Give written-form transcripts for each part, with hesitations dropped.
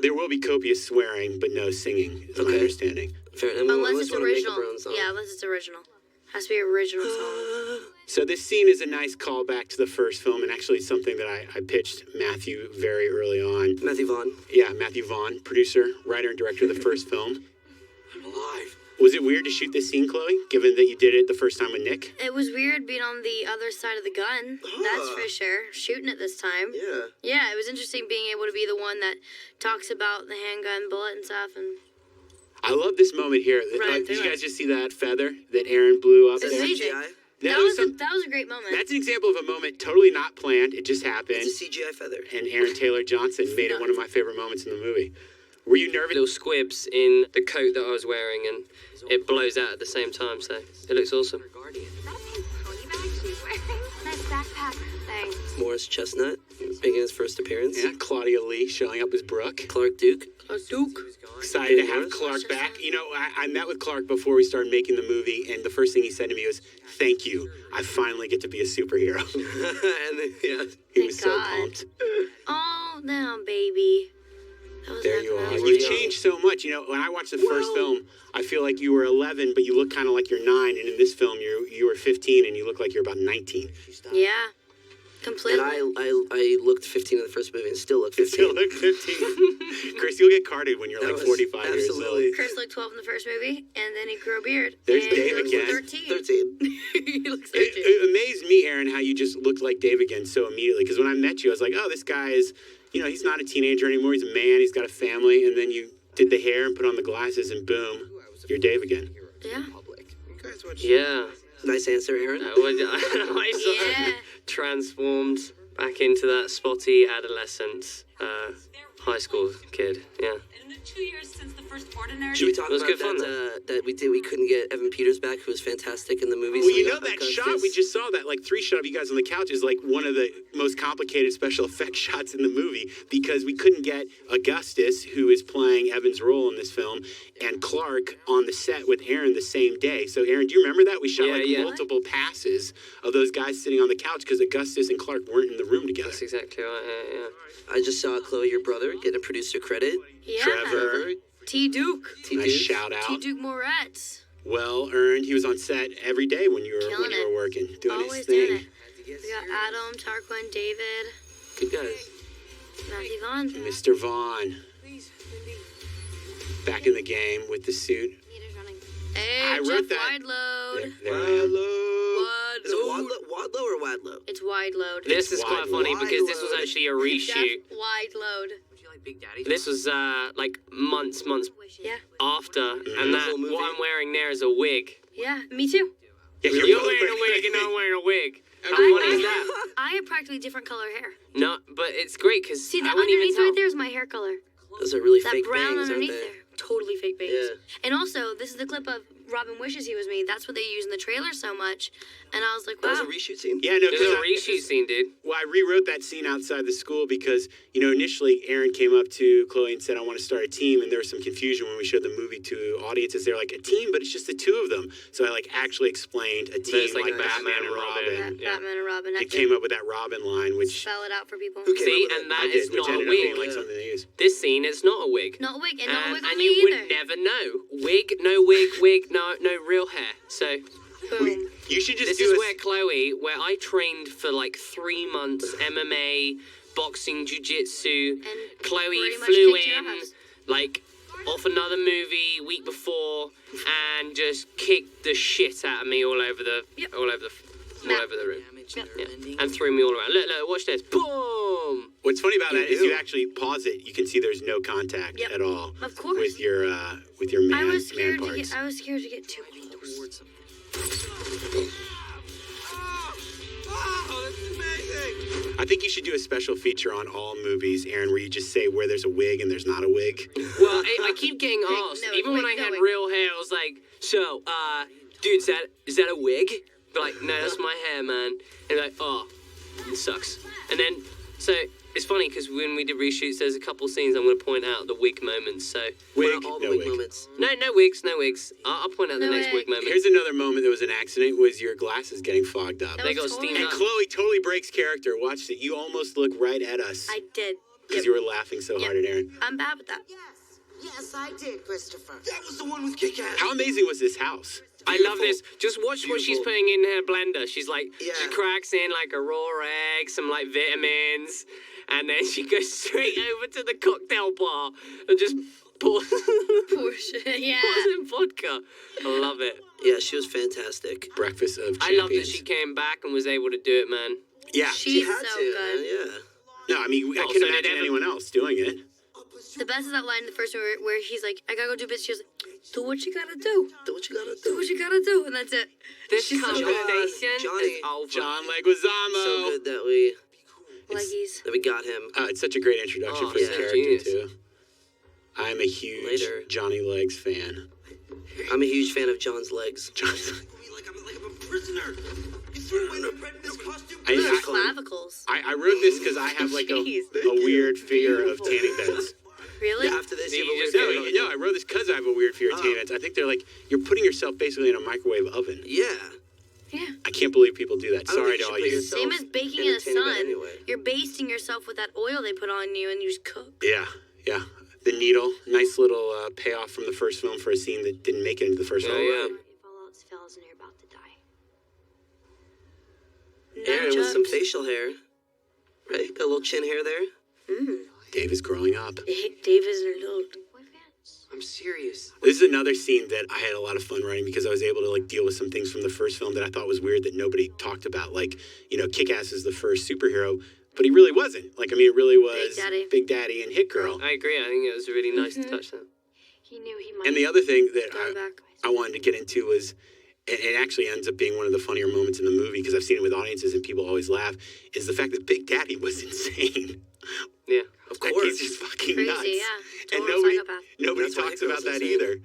There will be copious swearing, but no singing, is my understanding. Fair enough. Unless it's original. Yeah, unless it's original. Has to be original song. So this scene is a nice callback to the first film, and actually it's something that I pitched Matthew very early on. Matthew Vaughn. Yeah, Matthew Vaughn, producer, writer, and director of the first film. I'm alive. Was it weird to shoot this scene, Chloe, given that you did it the first time with Nick? It was weird being on the other side of the gun. That's for sure. Shooting it this time. Yeah. Yeah, it was interesting being able to be the one that talks about the handgun bullet and stuff. And I love this moment here. Running Did you through guys just see that feather that Aaron blew up? It's there? amazing. CGI? That was a great moment. That's an example of a moment totally not planned. It just happened. It's a CGI feather. And Aaron Taylor Johnson made it one of my favorite moments in the movie. Were you nervous? Little squibs in the coat that I was wearing, and it blows out at the same time, so it looks awesome. Nice backpack. Thanks. Morris Chestnut making his first appearance. Yeah, Claudia Lee showing up as Brooke. Clark Duke. Excited to have Clark back. You know, I met with Clark before we started making the movie, and the first thing he said to me was, "Thank you. I finally get to be a superhero." And then, yeah. He was so pumped. Oh, now, baby. There you are. You've changed so much. You know, when I watched the first film, I feel like you were 11, but you look kind of like you're 9. And in this film, you were 15, and you look like you're about 19. Yeah, completely. And I looked 15 in the first movie and still look 15. Still look 15. Chris, you'll get carded when you're like 45 years old. Chris looked 12 in the first movie, and then he grew a beard. There's and Dave he again. looks 13. 13. He looks 13. It amazed me, Aaron, how you just looked like Dave again so immediately. Because when I met you, I was like, oh, this guy is... You know, he's not a teenager anymore. He's a man. He's got a family. And then you did the hair and put on the glasses, and boom, you're Dave again. Yeah. Yeah. Nice answer, Aaron. I sort of transformed back into that spotty adolescent high school kid. Yeah. In the 2 years since the first Ordinary... Should we talk It was about good fun, that we couldn't get Evan Peters back, who was fantastic in the movie? Well, you know that shot we just saw, that like 3 shot of you guys on the couch, is like one of the most complicated special effects shots in the movie, because we couldn't get Augustus, who is playing Evan's role in this film, and Clark on the set with Aaron the same day. So Aaron, do you remember that? We shot multiple passes of those guys sitting on the couch because Augustus and Clark weren't in the room together. That's exactly right, yeah. I just saw Chloe, your brother, get a producer credit. Yeah. Trevor. T. Duke. Nice shout out. T. Duke Moretz. Well earned. He was on set every day when you were working, doing Always his thing. doing it. We got Adam, Tarquin, David. Good guys. Matthew Vaughn. Mr. Vaughn. Back in the game with the suit. Hey, I Jeff wrote that. Wideload. Is it Wadlow or Wadlow? It's wide load. This is quite funny because this was actually a reshoot. Jeff Wide load. This was like months Yeah. after, and that what I'm wearing there is a wig. Yeah, me too. Yeah, You're wearing a wig and I'm wearing a wig. How funny is that? I have practically different color hair. No, but it's great because See, the I wouldn't even underneath tell. right there is my hair color. Those are really That fake brown bangs, aren't underneath they? there. Totally fake bangs. Yeah. And also, this is the clip of Robin Wishes He Was Me. That's what they use in the trailer so much. And I was like, wow. That was a reshoot scene? Yeah, no, There's a reshoot scene, dude. Well, I rewrote that scene outside the school because, you know, initially Aaron came up to Chloe and said, I want to start a team. And there was some confusion when we showed the movie to audiences. They're like, a team, but it's just the 2 of them. So I like actually explained a team There's, like, Batman and Robin. Yeah. Batman and Robin. It came up with that Robin line, which... Spell it out for people. See, and that is not a which ended up wig. being like something they use. This scene is not a wig. Not a wig, and not a wig on and me you either. would never know. Wig, no wig, no real hair. So Boom. You should just this do is where I trained for like 3 months, MMA, boxing, jiu-jitsu. And Chloe pretty much flew kicked your in ass. like off another movie week before and just kicked the shit out of me all over the room. Yep. Yeah. And threw me all around. Look, watch this. Boom! What's funny about that is do. you actually pause it. You can see there's no contact Yep. at all. Of course. With your man, I was scared man to parts. get. I was scared to get too close. I think you should do a special feature on all movies, Aaron, where you just say where there's a wig and there's not a wig. Well, I keep getting asked. No, Even when I wig, no had wig. real hair, I was like, so, dude, is that a wig? But like, no, that's my hair, man. And like, oh, it sucks. And then, so it's funny because when we did reshoots, there's a couple scenes I'm going to point out the wig moments. So Wig, all the no wig wig. moments. no wigs. I'll point out the No next wig. wig moment. Here's another moment that was an accident, was your glasses getting fogged up. That They was got totally- steamed And up. Chloe totally breaks character. Watch it. You almost look right at us. I did. because you were laughing so hard at Aaron. I'm bad with that. Yes, I did, Christopher. That was the one with kick-ass. How amazing was this house? I love this. Just watch what she's putting in her blender. She's like, she cracks in like a raw egg, some like vitamins, and then she goes straight over to the cocktail bar and just pours Yeah. in vodka. I love it. Yeah, she was fantastic. Breakfast of I love that Champions. she came back and was able to do it, man. Yeah. She's Had so to, good. man, No, I mean, I Also, couldn't did imagine Evan- anyone else doing it. The best is that line in the first one where he's like, I gotta go do bits. She goes, do what you gotta do. Do what you gotta Do do. what you gotta do. And that's it. This She's so conversation Johnny. is over. John Leguizamo. So good that we Leggies. got him. It's such a great introduction Oh, for his yeah, character, genius. too. I'm a huge Later. Johnny Legs fan. I'm a huge fan of John's legs. Like I'm a prisoner. You threw away my bread in this costume. Those are clavicles. I wrote this because I have like a Jeez. weird fear of tanning beds. Really? After this, you just will No, I wrote this because I have a weird fear of tanning beds. I think they're like, you're putting yourself basically in a microwave oven. Yeah. Yeah. I can't believe people do that. I don't Sorry think to you all should put you. yourself Same as baking in in a the tanning bed sun. anyway. You're basting yourself with that oil they put on you and you just cook. Yeah. The needle, nice little payoff from the first film for a scene that didn't make it into the first film. Yeah. If all else fails and you're about to die. Aaron with some Nunchucks. facial hair. Right? Got a little chin hair there. Dave is growing up. Dave is an adult. I'm serious. This is another scene that I had a lot of fun writing because I was able to like deal with some things from the first film that I thought was weird that nobody talked about. Like, Kick-Ass is the first superhero, but he really wasn't. Like, I mean, it really was Big Daddy and Hit Girl. I agree. I think it was really nice to touch that. He knew he might. And the other thing that Going back. I wanted to get into was, it actually ends up being one of the funnier moments in the movie because I've seen it with audiences and people always laugh, is the fact that Big Daddy was insane. Yeah. Of Like, course. he's just fucking Crazy, nuts. yeah. And Total psychopath. nobody That's why talks Hit about Girl's that insane. either.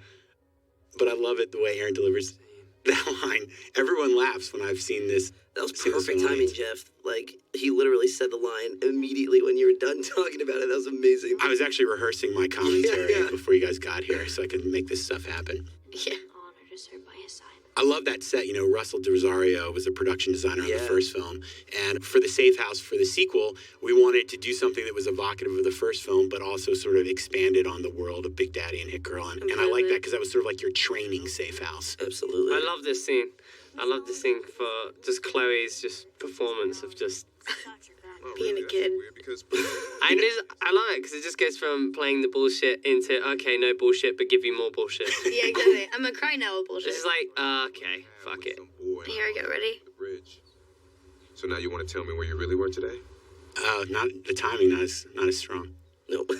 But I love it the way Aaron delivers that line. Everyone laughs when I've seen this. That was seen this perfect film. timing, Jeff. Like, he literally said the line immediately when you were done talking about it. That was amazing. I was actually rehearsing my commentary Yeah. before you guys got here so I could make this stuff happen. Yeah. honor to serve by his side. I love that set. Russell DeRosario was a production designer on the Yeah. first film. And for the Safe House, for the sequel, we wanted to do something that was evocative of the first film, but also sort of expanded on the world of Big Daddy and Hit Girl. And I like that because that was sort of like your training Safe House. Absolutely. I love this scene. I love this scene for just Chloe's just performance of just. Being a kid. I love it because it just goes from playing the bullshit into okay, no bullshit, but give you more bullshit. Yeah, exactly. I'm gonna cry now with bullshit. It's just like okay, fuck it. Here I go. Ready? Bridge. So now you want to tell me where you really were today? Not the timing, not as strong. Nope. No,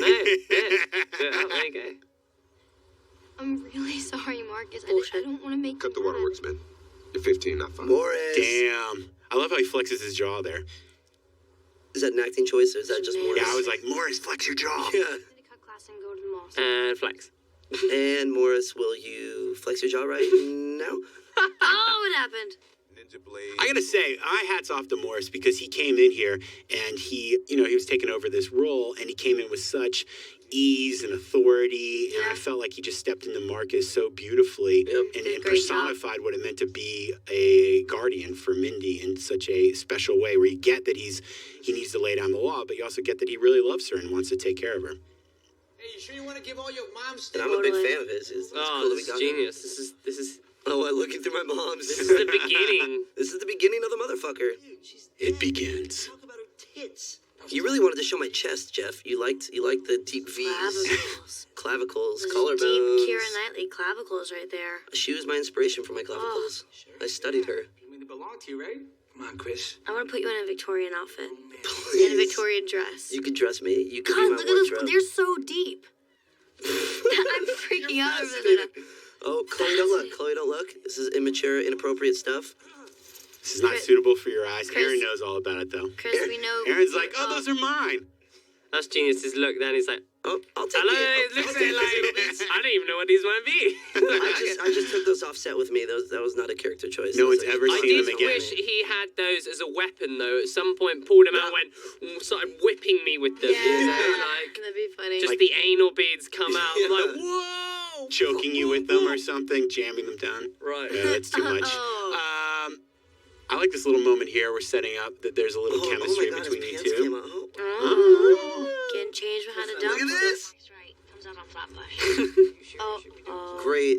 yeah, there you go. I'm really sorry, Marcus. I Bullshit. don't want to make Cut you the mad. waterworks, man. You're 15, not 5. Morris. Damn. I love how he flexes his jaw there. Is that an acting choice or is that just Morris? Yeah, I was like, Morris, flex your jaw. Yeah. I'm gonna cut class and go to the mall. And flex. And Morris, will you flex your jaw right now? Oh, what happened? Ninja Blade. I gotta say, hats off to Morris because he came in here and he was taking over this role and he came in with such ease and authority and I felt like he just stepped into Marcus so beautifully Yep. and Did a great job. personified what it meant to be a guardian for Mindy in such a special way where you get that he needs to lay down the law, but you also get that he really loves her and wants to take care of her. Hey, you sure you want to give all your moms And I'm a big Totally. fan of his. It's Oh, cool that we this is got him. genius. This is Oh, I'm looking through my mom's. this is the beginning. This is the beginning of the motherfucker. It begins. Talk about her tits. You really wanted to show my chest, Jeff. You liked the deep V's, Clavicles. clavicles, Those collarbones. deep Keira Knightley clavicles right there. She was my inspiration for my clavicles. I studied her. You mean to belong to you, right? Come on, Chris. I want to put you in a Victorian outfit. In a Please. Victorian dress. You could dress me. You could God, be my look at those. wardrobe. They're so deep. I'm freaking out over this. Oh, Chloe, don't look. Chloe, don't look. This is immature, inappropriate stuff. This is not suitable for your eyes. Chris- Aaron knows all about it though. Chris, we know. Aaron's like, oh, those are mine. That's genius. His look. Then he's like, Oh, I'll take hello. it. It looks like I don't even know what these might be. I just took those off set with me. That was not a character choice. No That was one's like- ever I seen did them again. wish he had those as a weapon, though. At some point, pulled them out and started whipping me with them. Yeah, Like, that'd be funny. just the anal beads come out. I'm like, whoa! Choking you with them or something, jamming them down. Right. Yeah, that's too much. Oh. I like this little moment here. We're setting up that there's a little chemistry my God, between his you pants two. came out. Getting changed behind a dump. Look at this. Comes out on Flatbush. Oh. Great.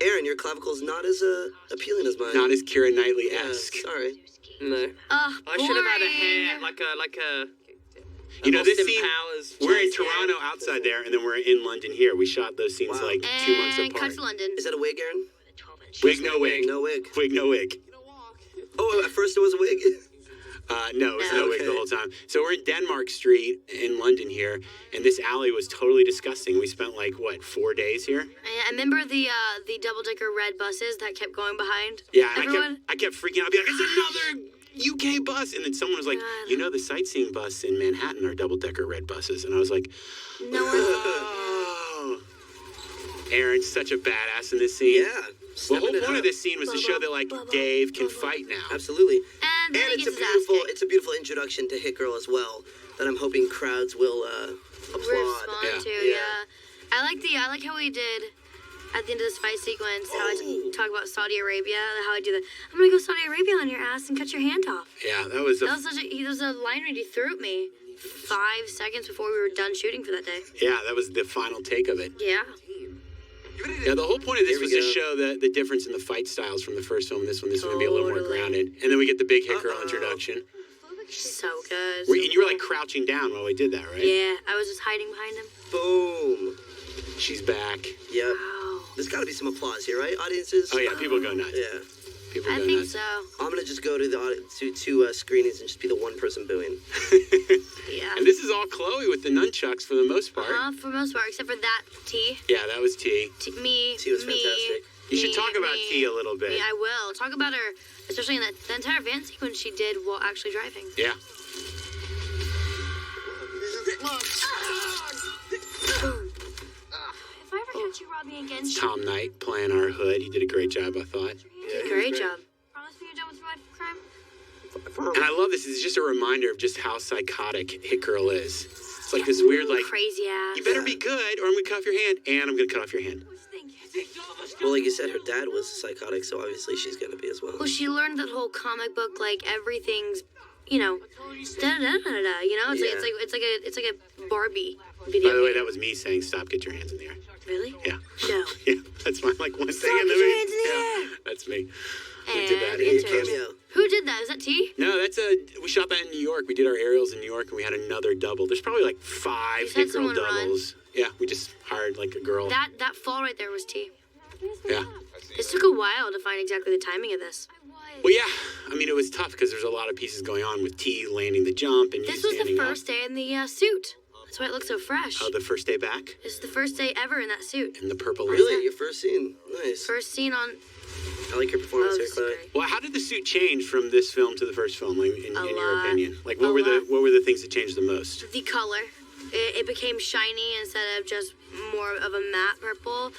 Aaron, your clavicle's not as appealing as mine. Not as Keira Yeah, Knightley-esque. sorry. No. Oh, I should have had a hair boring. like a. You know, this Austin scene, Powers. we're in Toronto outside there, and then we're in London here. We shot those scenes Wow. like 2 months And apart. cut to London. Is that a wig, Aaron? Wig, no wig. No wig. Wig, no wig. Oh, at first it was a wig. No, it was no wig Okay. the whole time. So we're in Denmark Street in London here, and this alley was totally disgusting. We spent like, what, 4 days here? I remember the double-decker red buses that kept going behind. Yeah, and Everyone. I kept freaking out. I'd be like, it's another UK bus. And then someone was like, God. you know, the sightseeing bus in Manhattan are double-decker red buses. And I was like, No one. oh. Aaron's such a badass in this scene. Yeah. The whole stepping it point of up. this scene was to show that, like, Dave can fight now. Absolutely. And then And he it's gets his ass kicked. a beautiful introduction to Hit Girl as well. That I'm hoping crowds will applaud. Respond Yeah. to, Yeah. yeah. I like how we did at the end of this fight sequence, how I talk about Saudi Arabia, how I do that. I'm gonna go Saudi Arabia on your ass and cut your hand off. Yeah, that was That was a line read he threw at me 5 seconds before we were done shooting for that day. that was the final take of it. Yeah. Yeah, the whole point of this Here was we to go. show the difference in the fight styles from the first film and this one. This one would be a little more Totally. grounded. And then we get the big Hit Girl Uh-oh. introduction. So good. And you were like crouching down while we did that, right? Yeah, I was just hiding behind him. Boom. She's back. Yep. Wow. There's got to be some applause here, right, audiences? Oh yeah, people go nuts. Yeah. People I go think nuts. so. I'm gonna just go to the two screenings and just be the one person booing. Yeah. And this is all Chloe with the nunchucks for the most part. For the most part, except for that T. Yeah, that was T. Me. T was me, fantastic. You should me, talk about me, T a little bit. Me, I will. Talk about her, especially in the entire van sequence she did while actually driving. Yeah. If I ever catch you robbing again, Tom Knight playing our hood. He did a great job, I thought. Great job. promise me you're done with your life of crime. And I love this. It's just a reminder of just how psychotic Hit Girl is. It's like this weird, like, Crazy ass. you better be good or I'm going to cut off your hand, and I'm going to cut off your hand. Well, like you said, her dad was psychotic, so obviously she's gonna be as well. Well, she learned that whole comic book, like everything's, you know, da da da da da. You know, it's Yeah. like it's like a Barbie video. By the way, game. that was me saying, stop, get your hands in the air. Really? Yeah. No. Yeah, that's my, like, one thing Stop, in the get your movie. hands in the Yeah, air. that's me. We And did that in intern. Cameo. Who did that? Is that T? No, we shot that in New York. We did our aerials in New York, and we had another double. There's probably like 5 You had Hit Girl someone run? doubles. Yeah, we just hired like a girl. That fall right there was T. Yeah. This took a while to find exactly the timing of this. Well, yeah. I mean, it was tough because there's a lot of pieces going on with T landing the jump and you This was the standing first day in the suit. That's why it looks so fresh. up. Oh, the first day back This is the first day ever in that suit. in the purple. Really, your first scene, nice. First scene on. I like your performance Oh, here, this is Chloe. great. Well, how did the suit change from this film to the first film, like, in your lot. opinion? Like, A what lot. were the things that changed the most? The color. It became shiny instead of just more of a matte purple.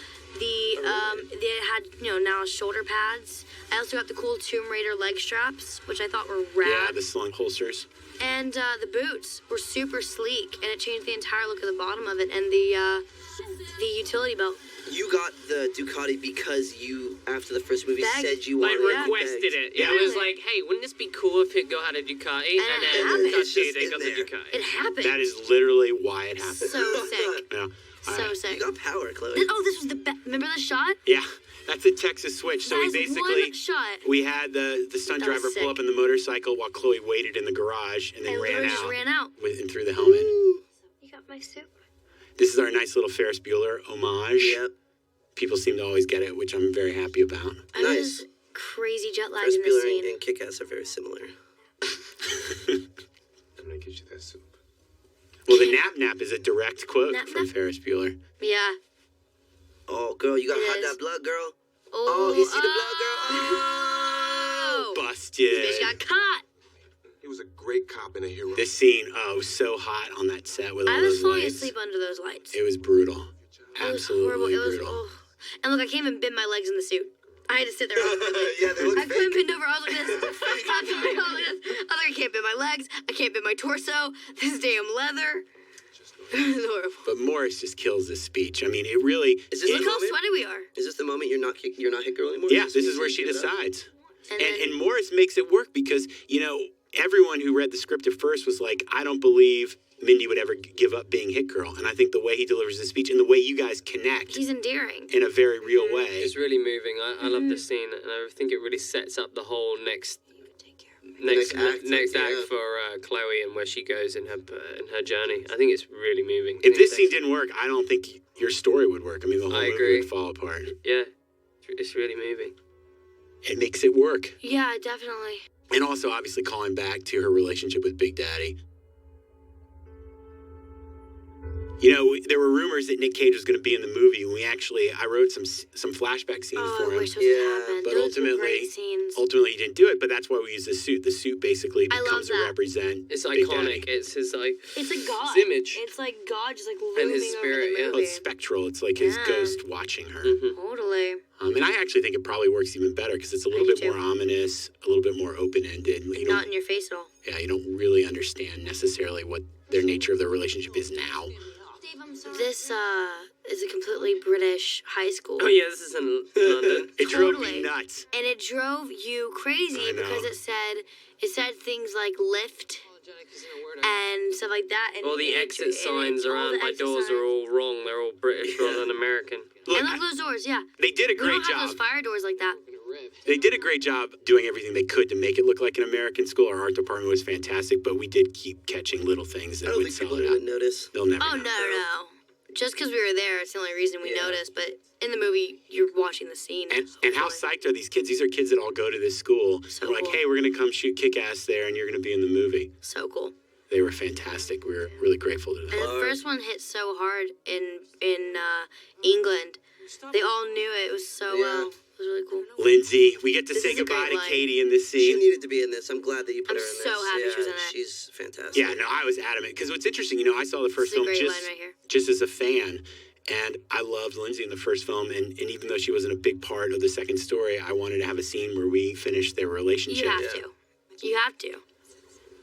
It had now shoulder pads. I also got the cool Tomb Raider leg straps, which I thought were rad. Yeah, the slung holsters. And the boots were super sleek, and it changed the entire look of the bottom of it. And the utility belt. You got the Ducati because you, after the first movie, Begged. said you Like wanted requested it. Yeah, Yeah. it was like, hey, wouldn't this be cool if Hit Girl had a Ducati? And it then happened. got It's just they in got the there. Ducati. It happened. That is literally why it happened. so sick. Yeah. So sick. You got power, Chloe. This was the best. Remember the shot? Yeah, that's a Texas switch. So That we is basically one shot. we had the stunt That was driver pull sick. up in the motorcycle while Chloe waited in the garage and then I ran literally out, just ran out. and threw the helmet. You got my soup? This is our nice little Ferris Bueller homage. Yep. People seem to always get it, which I'm very happy about. I Nice. was crazy jet lag Ferris in this Bueller scene. and Kick-Ass are very similar. I'm gonna get you that soup. Well, the nap nap is a direct quote Nap from nap? Ferris Bueller. Yeah. Oh, girl, you got It hot is. that blood, girl. Oh, Oh, you see the blood, girl? Oh. Busted. Bitch got caught. He was a great cop and a hero. This scene, was so hot on that set with all I was those falling lights. asleep under those lights. It was brutal. It was Absolutely horrible. It was. brutal. Oh. And look, I can't even bend my legs in the suit. I had to sit there. Yeah, they look I couldn't fake. bend over. I was like this. I was like, I can't bend my legs. I can't bend my torso. This damn leather. It was horrible. But Morris just kills this speech. I mean, it really. Is this Look the how moment? sweaty we are. Is this the moment you're not Hit Girl anymore? Yeah, this is where she Give it up? decides. And Morris makes it work because, everyone who read the script at first was like, I don't believe Mindy would ever give up being Hit Girl. And I think the way he delivers the speech and the way you guys connect He's endearing. in a very real way. It's really moving. I love this scene, and I think it really sets up the whole next act for Chloe and where she goes in her journey. I think it's really moving. If this scene didn't work, I don't think your story would work. I mean, the whole movie would fall apart. Yeah, it's really moving. It makes it work. Yeah, definitely. And also, obviously, calling back to her relationship with Big Daddy. There were rumors that Nick Cage was going to be in the movie. I wrote some flashback scenes for him. I wish those had happened. But Those were great scenes. ultimately he didn't do it. But that's why we use the suit. The suit basically I love becomes to that. represent. It's Big iconic. Daddy. It's his It's like God. his image. It's like God just like looming his spirit, over the yeah. Well, movie. it's spectral. It's like his ghost watching her. Totally. And I actually think it probably works even better because it's a little do bit more ominous, a little bit more open-ended. Not in your face at all. Yeah, you don't really understand necessarily what their nature of their relationship is now. This is a completely British high school. Oh yeah, this is in London. It drove Totally. me nuts. And it drove you crazy I know. because it said things like lift and stuff like that. And All the it- exit and signs all around the my exit doors are signs. all wrong. They're all British rather than American. Look, And look at those doors, yeah. they did a We great don't have job. those fire doors like that. They did a great job doing everything they could to make it look like an American school. Our art department was fantastic, but we did keep catching little things that I don't would think sell people it out. would notice. They'll never Oh, know. no. Just because we were there, it's the only reason we Yeah. noticed. But in the movie, you're watching the scene. And how psyched are these kids? These are kids that all go to this school. So They're like, cool. hey, we're going to come shoot Kick-Ass there, and you're going to be in the movie. So cool. They were fantastic. We were really grateful to them. And the first one hit so hard in England. They all knew it. It was so well. It was really cool. Lindsay, we get to This say is a goodbye great to line. Katie in this She scene. needed to be in this. I'm glad that you put I'm her in this. so happy she was in it. She's fantastic. Yeah, no, I was adamant. Because what's interesting, I saw the first This is a film great line right here. just as a fan. And I loved Lindsay in the first film. And even though she wasn't a big part of the second story, I wanted to have a scene where we finished their relationship. You have to. You have to.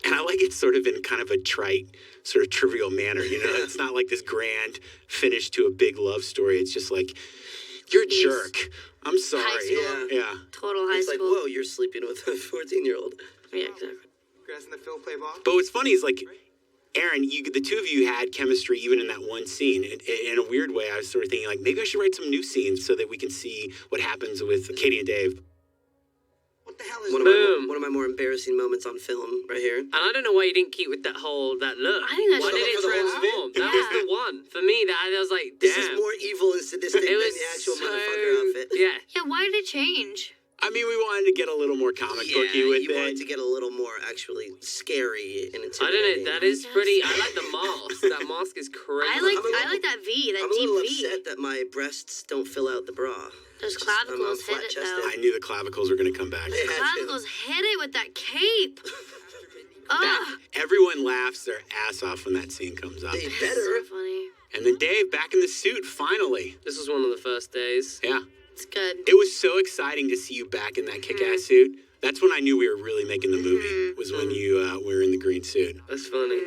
And I like it sort of in kind of a trite, sort of trivial manner. It's not like this grand finish to a big love story. It's just like, you're a jerk. I'm sorry. High school. Yeah. Total high It's like, school. whoa, you're sleeping with a 14-year-old. Yeah, exactly. Grass in the field play ball. But what's funny is like, Aaron, the two of you had chemistry even in that one scene. In a weird way, I was sort of thinking like, maybe I should write some new scenes so that we can see what happens with Katie and Dave. What the hell is One of my more embarrassing moments on film, right here. And I don't know why you didn't keep with that look. I think that's Why did it for the whole transform? outfit? That was the one for me. That I was like, damn. This is more evil and sadistic It than was the actual so, motherfucker outfit. Yeah. Yeah, why did it change? I mean, we wanted to get a little more comic booky with you want it. to get a little more actually scary and intimidating. I don't know. That is pretty. I like the mask. That mask is crazy. I like that V, that I'm a deep little V. upset that my breasts don't fill out the bra. Those I'm clavicles hit it flat-chested. though. I knew the clavicles were going to come back. They had to. Clavicles hit it with that cape. Ugh. Everyone laughs their ass off when that scene comes up. They So better. funny. And then Dave back in the suit, finally. This was one of the first days. Yeah. It's good. It was so exciting to see you back in that kick-ass suit. That's when I knew we were really making the movie, was when you were in the green suit. That's funny.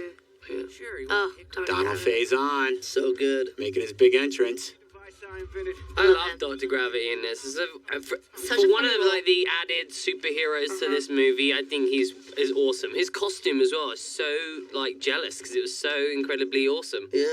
Yeah. Oh, Donald Faison, So good. making his big entrance. I love Dr. Gravity in this. For Such a one funny of role. like the added superheroes to this movie, I think is awesome. His costume as well is so like jealous because it was so incredibly awesome. Yeah.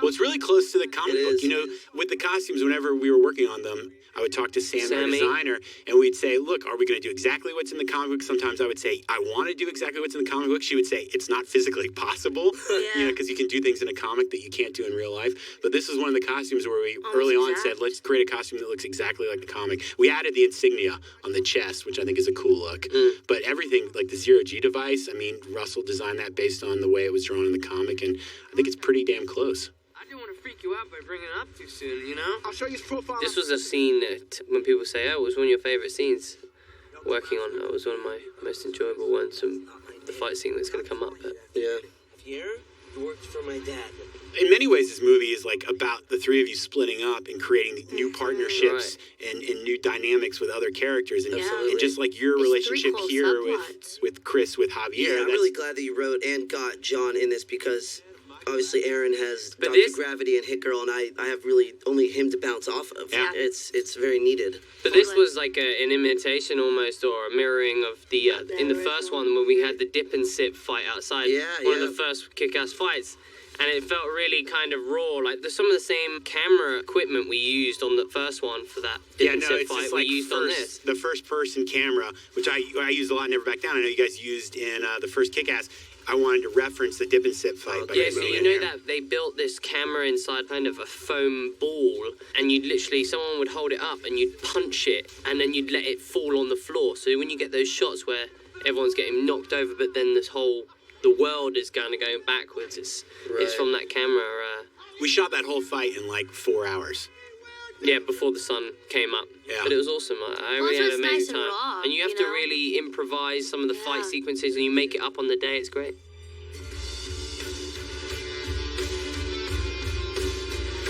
Well, it's really close to the comic It book. is. With the costumes, whenever we were working on them, I would talk to Sam, our Sammy. designer, and we'd say, look, are we going to do exactly what's in the comic book? Sometimes I would say, I want to do exactly what's in the comic book. She would say, it's not physically possible, Yeah. because you can do things in a comic that you can't do in real life. But this is one of the costumes where we Almost early on exact. said, let's create a costume that looks exactly like the comic. We added the insignia on the chest, which I think is a cool look. But everything, like the zero-G device, I mean, Russell designed that based on the way it was drawn in the comic, and I think it's pretty damn close. I didn't want to freak you out by bringing it up too soon, you know? I'll show you his profile. This was a scene that when people say, "Oh, it was one of your favorite scenes," working on it was one of my most enjoyable ones. And the fight scene that's going to come up. But Yeah. Pierre works for my dad. In many ways, this movie is like about the three of you splitting up and creating new partnerships and new dynamics with other characters, and, Absolutely. and just like your There's relationship three cool here subplots. with Chris, with Javier. Yeah, I'm that's- really glad that you wrote and got John in this because obviously Aaron has But Dr. this- Gravity and Hit Girl, and I have really only him to bounce off of. Yeah. It's very needed. But this was like an imitation almost, or a mirroring of the in the first one when we had the dip and sip fight outside. Yeah, one yeah. of the first kick-ass fights, and it felt really kind of raw. Like there's some of the same camera equipment we used on the first one for that dip Yeah, and no, sip it's fight just we like used on this. the first person camera, which I used a lot in Never Back Down. I know you guys used in the first Kick-Ass. I wanted to reference the dip and sip fight. by Yeah, so putting you it know in there. that they built this camera inside kind of a foam ball, and you'd literally, someone would hold it up and you'd punch it, and then you'd let it fall on the floor. So when you get those shots where everyone's getting knocked over, but then the world is kind of going backwards, it's from that camera. We shot that whole fight in like 4 hours. Yeah, before the sun came up. Yeah. But it was awesome. I Well, really so had it's an nice amazing and time. raw, And you have you to know? really improvise some of the fight Yeah. sequences, and you make it up on the day. It's great.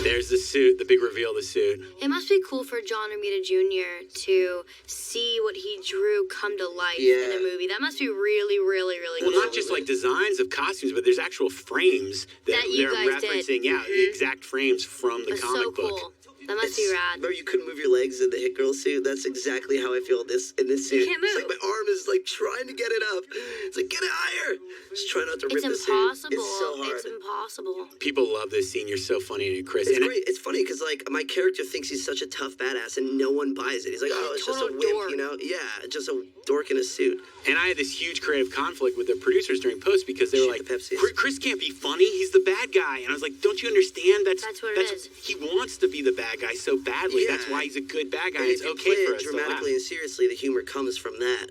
There's the suit, the big reveal of the suit. It must be cool for John Romita Jr. to see what he drew come to life in Yeah. a movie. That must be really, really, really Well, cool. not just like designs of costumes, but there's actual frames That you they're guys did. referencing. Yeah, the exact frames from the That's comic so book. cool. That must be rad. Remember you couldn't move your legs in the Hit Girl suit? That's exactly how I feel in this suit. can't It's move. like my arm is like trying to get it up. It's like, get it higher. Just try not to rip It's the suit. impossible. It's so hard. It's impossible. People love this scene. You're so funny in it, Chris. It's And great. It's funny because like my character thinks he's such a tough badass, and no one buys it. He's like, oh, it's just a Total wimp, dork. you know? Yeah, just a dork in a suit. And I had this huge creative conflict with the producers during post because they were Shit, like, the Pepsi. Chris can't be funny. He's the bad guy. And I was like, don't you understand? That's what it is. He wants to be the bad guy so badly. Yeah. That's why he's a good bad guy. And It's if you okay play for it us to laugh. dramatically and seriously, the humor comes from that.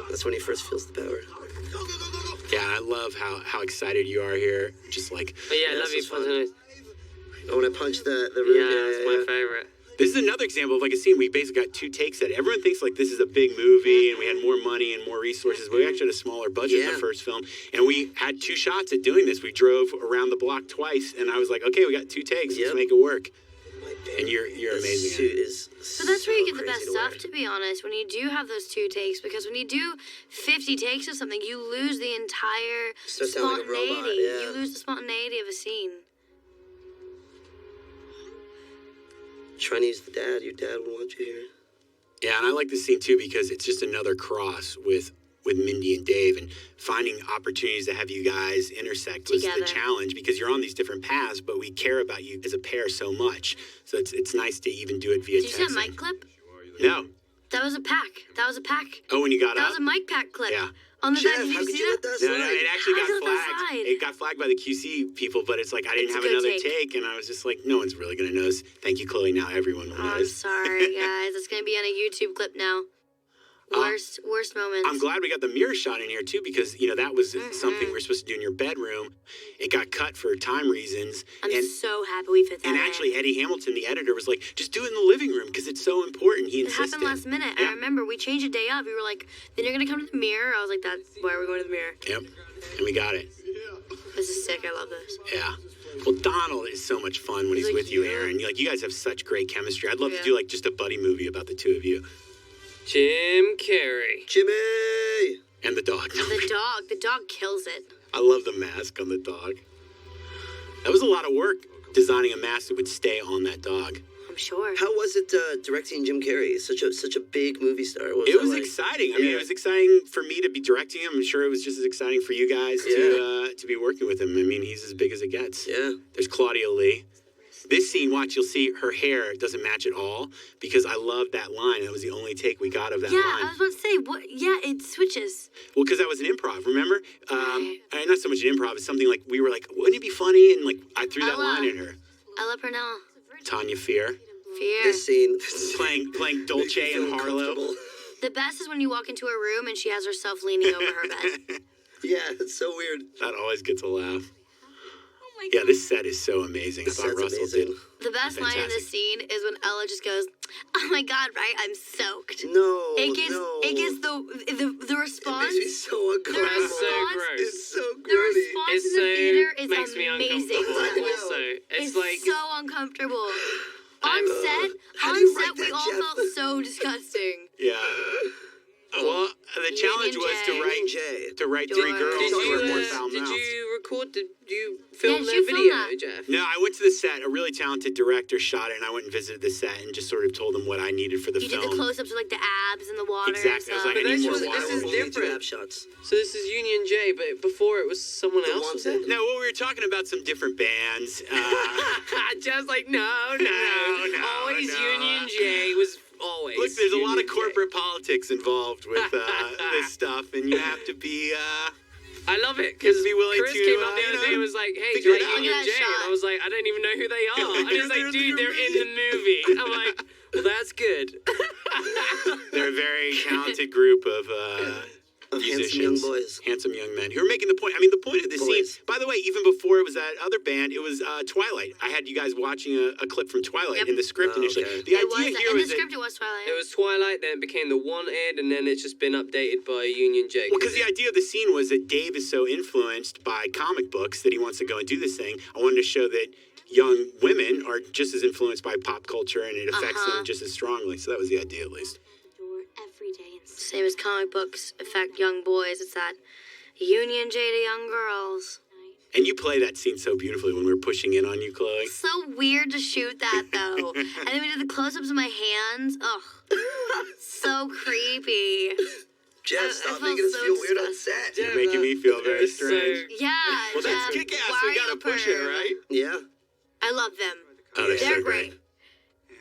That's when he first feels the power. Yeah, I love how excited you are here. Just like, But yeah, I Yeah, love this you is fun. punching it. Oh, when I punched the room. Yeah, that's my favorite. this is another example of like a scene we basically got 2 takes at it. Everyone thinks like this is a big movie and we had more money and more resources, but we actually had a smaller budget in Yeah. the first film. And we had 2 shots at doing this. We drove around the block twice and I was like, okay, we got 2 takes. Let's Yep. make it work. And you're This amazing. suit is But that's where you so get the crazy best to stuff, wear. to be honest, when you do have those 2 takes, because when you do 50 takes of something, you lose the entire Start sounding like a robot, spontaneity. yeah. You lose the spontaneity of a scene. Trying to use the dad. Your dad would want you here. Yeah, and I like this scene too because it's just another cross with Mindy and Dave, and finding opportunities to have you guys intersect was the Together. challenge because you're on these different paths, but we care about you as a pair so much. So it's nice to even do it via Did you see that texting. mic clip? No. That was a pack. That was a pack. Oh, when you got That up? was a mic pack clip. Yeah. On the Jeff, back. Did how you could see you that? let that No, slide? no, it actually How got did that flagged. slide? It got flagged by the QC people, but it's like I didn't It's a have good another take. take, and I was just like, no one's really gonna notice. Thank you, Chloe. Now everyone will Oh, I'm notice. sorry, guys. It's gonna be on a YouTube clip now. Worst moments. I'm glad we got the mirror shot in here too because that was something we were supposed to do in your bedroom. It got cut for time reasons, I'm and so happy we fit that and in. actually Eddie Hamilton, the editor, was like, just do it in the living room because it's so important. He It insisted. happened last minute. Yeah. I remember we changed a day up. We were like, then you're gonna come to the mirror. I was like, that's why we're going to the mirror. Yep, and we got it. This is sick. I love this. Yeah. Well, Donald is so much fun when he's Like, with you, yeah. Aaron. You guys have such great chemistry. I'd love to Yeah. do like just a buddy movie about the 2 of you Jim Carrey. Jimmy! and the dog. The dog kills it. I love the mask on the dog. That was a lot of work designing a mask that would stay on that dog. I'm sure. How was it directing Jim Carrey? Such a big movie star. What It that was like? exciting. I mean, Yeah. it was exciting for me to be directing him. I'm sure it was just as exciting for you guys to be working with him. I mean, he's as big as it gets. Yeah. There's Claudia Lee. This scene, watch, you'll see her hair doesn't match at all because I love that line. That was the only take we got of that Yeah, line. I was about to say, what? Yeah, it switches. Well, because that was an improv, remember? Right. Not so much an improv. It's something like we were like, wouldn't it be funny? And like I threw that Ella. line at her. Ella Purnell. Tanya Fear Fear. This scene. playing Makes Dolce me feel and Harlow. uncomfortable. The best is when you walk into a room and she has herself leaning over her bed. Yeah, it's so weird. That always gets a laugh. Yeah, this set is so amazing. I This thought set's Russell amazing. did. The best line in this scene is when Ella just goes, "Oh my God, right? I'm soaked." No, It gets no. the response. It makes me so uncomfortable. That's so response- gross. It's so The grody. response It's in the so theater is makes me amazing. uncomfortable. I Also, it's It's like so uncomfortable. On I'm- set, How do you write we that, all Jeff? felt so disgusting. Yeah. Well, the challenge was to write three girls Did who you, were more foul did mouthed. you record? Did you film did the you film video, that? Jeff? No, I went to the set. A really talented director shot it, and I went and visited the set and just sort of told them what I needed for the You film. did the close-ups of like the abs and the water. Exactly. I was like, I But need this more was- water. this is Only two different. ab shots. So this is Union J, but before it was someone else. Was it? No, well, we were talking about some different bands. Just like no, always no. Union J was always. Look, there's a lot of Union J. corporate politics involved with this stuff, and you have to be. I love it because be willing Chris to, came up the you other know, day and was like, "Hey, do figure you it like out. Union Look at J?" that And I shot. was like, "I don't even know who they are." And he's like, They're "Dude, they're in the movie." I'm like, "Well, that's good." They're a very talented group of handsome musicians, young boys. handsome young men who are making the point. I mean, the point of the scene. Boys. By the way, even before it was that other band, it was Twilight. I had you guys watching a clip from Twilight Yep. in the script Oh, initially. okay. The It was idea here in the was that. script. It was Twilight. It was Twilight, then it became The Wanted, and then it's just been updated by Union J. Well, because the idea of the scene was that Dave is so influenced by comic books that he wants to go and do this thing. I wanted to show that young women are just as influenced by pop culture and it affects them just as strongly. So that was the idea, at least. Every day and Same as comic books affect young boys. It's that Union J to young girls. And you play that scene so beautifully when we were pushing in on you, Chloe. It's so weird to shoot that though. And then we did the close-ups of my hands. Ugh. So creepy. Jeff, I stop felt making us so feel weird on disgusted. set. You're making me feel very So- strange. Yeah. Well, that's Jeff, kick-ass. why We are gotta you a push it, perv? right? Yeah. I love them. Oh, they're They're so great.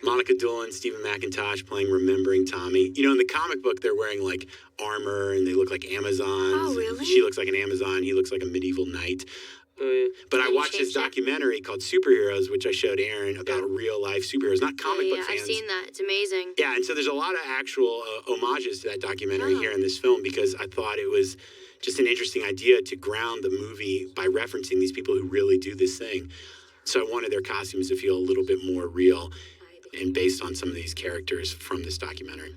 Monica Dolan, Stephen McIntosh playing Remembering Tommy. You know, in the comic book, they're wearing like armor and they look like Amazons. Oh, and really? She looks like an Amazon. He looks like a medieval knight. Oh, yeah. But I Can you watched this change that? documentary called Superheroes, which I showed Aaron about real life superheroes, not comic Yeah, book fans. I've seen that. It's amazing. Yeah, and so there's a lot of actual homages to that documentary here in this film because I thought it was just an interesting idea to ground the movie by referencing these people who really do this thing. So I wanted their costumes to feel a little bit more real and based on some of these characters from this documentary.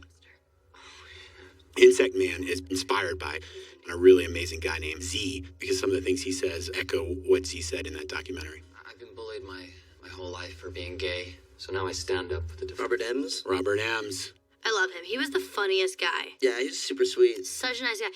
Insect Man is inspired by a really amazing guy named Z because some of the things he says echo what Z said in that documentary. I've been bullied my whole life for being gay, so now I stand up for the different. Robert Ems. Robert Ems. I love him. He was the funniest guy. Yeah, he's super sweet. Such a nice guy.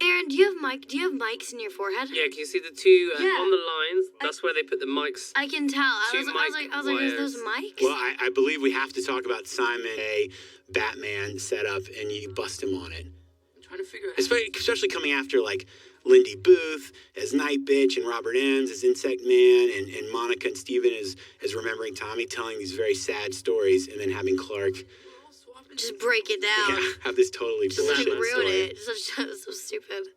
Aaron, do you have mics in your forehead? Yeah, can you see the two Yeah. on the lines? That's where they put the mics. I can tell. I Two was like, mic is those wires. mics? Well, I believe we have to talk about Simon A. Batman setup, and you bust him on it. I'm trying to figure out. Especially coming after like Lindy Booth as Night Bitch and Robert Ems as Insect Man and Monica and Steven as Remembering Tommy, telling these very sad stories, and then having Clark Just break it down. have this totally Just like bullshit ruin story. it. So stupid.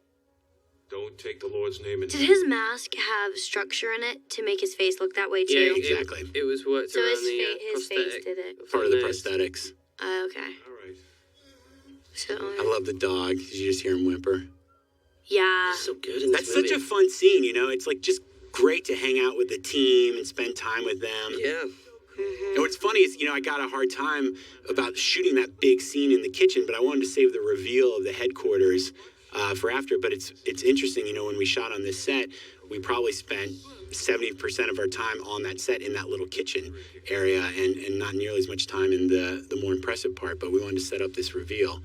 Don't take the Lord's name in Did his mask have structure in it to make his face look that way too? Yeah, Exactly. It was worked So around his, the his prosthetic. face did it. Part of the Nose. prosthetics. Okay. All right. So I love the dog. You just hear him whimper. yeah. He's so good in this That's movie. such a fun scene, you know? It's like just great to hang out with the team and spend time with them. Yeah. And what's funny is, I got a hard time about shooting that big scene in the kitchen, but I wanted to save the reveal of the headquarters for after. But it's interesting, when we shot on this set, we probably spent 70% of our time on that set in that little kitchen area and not nearly as much time in the more impressive part. But we wanted to set up this reveal.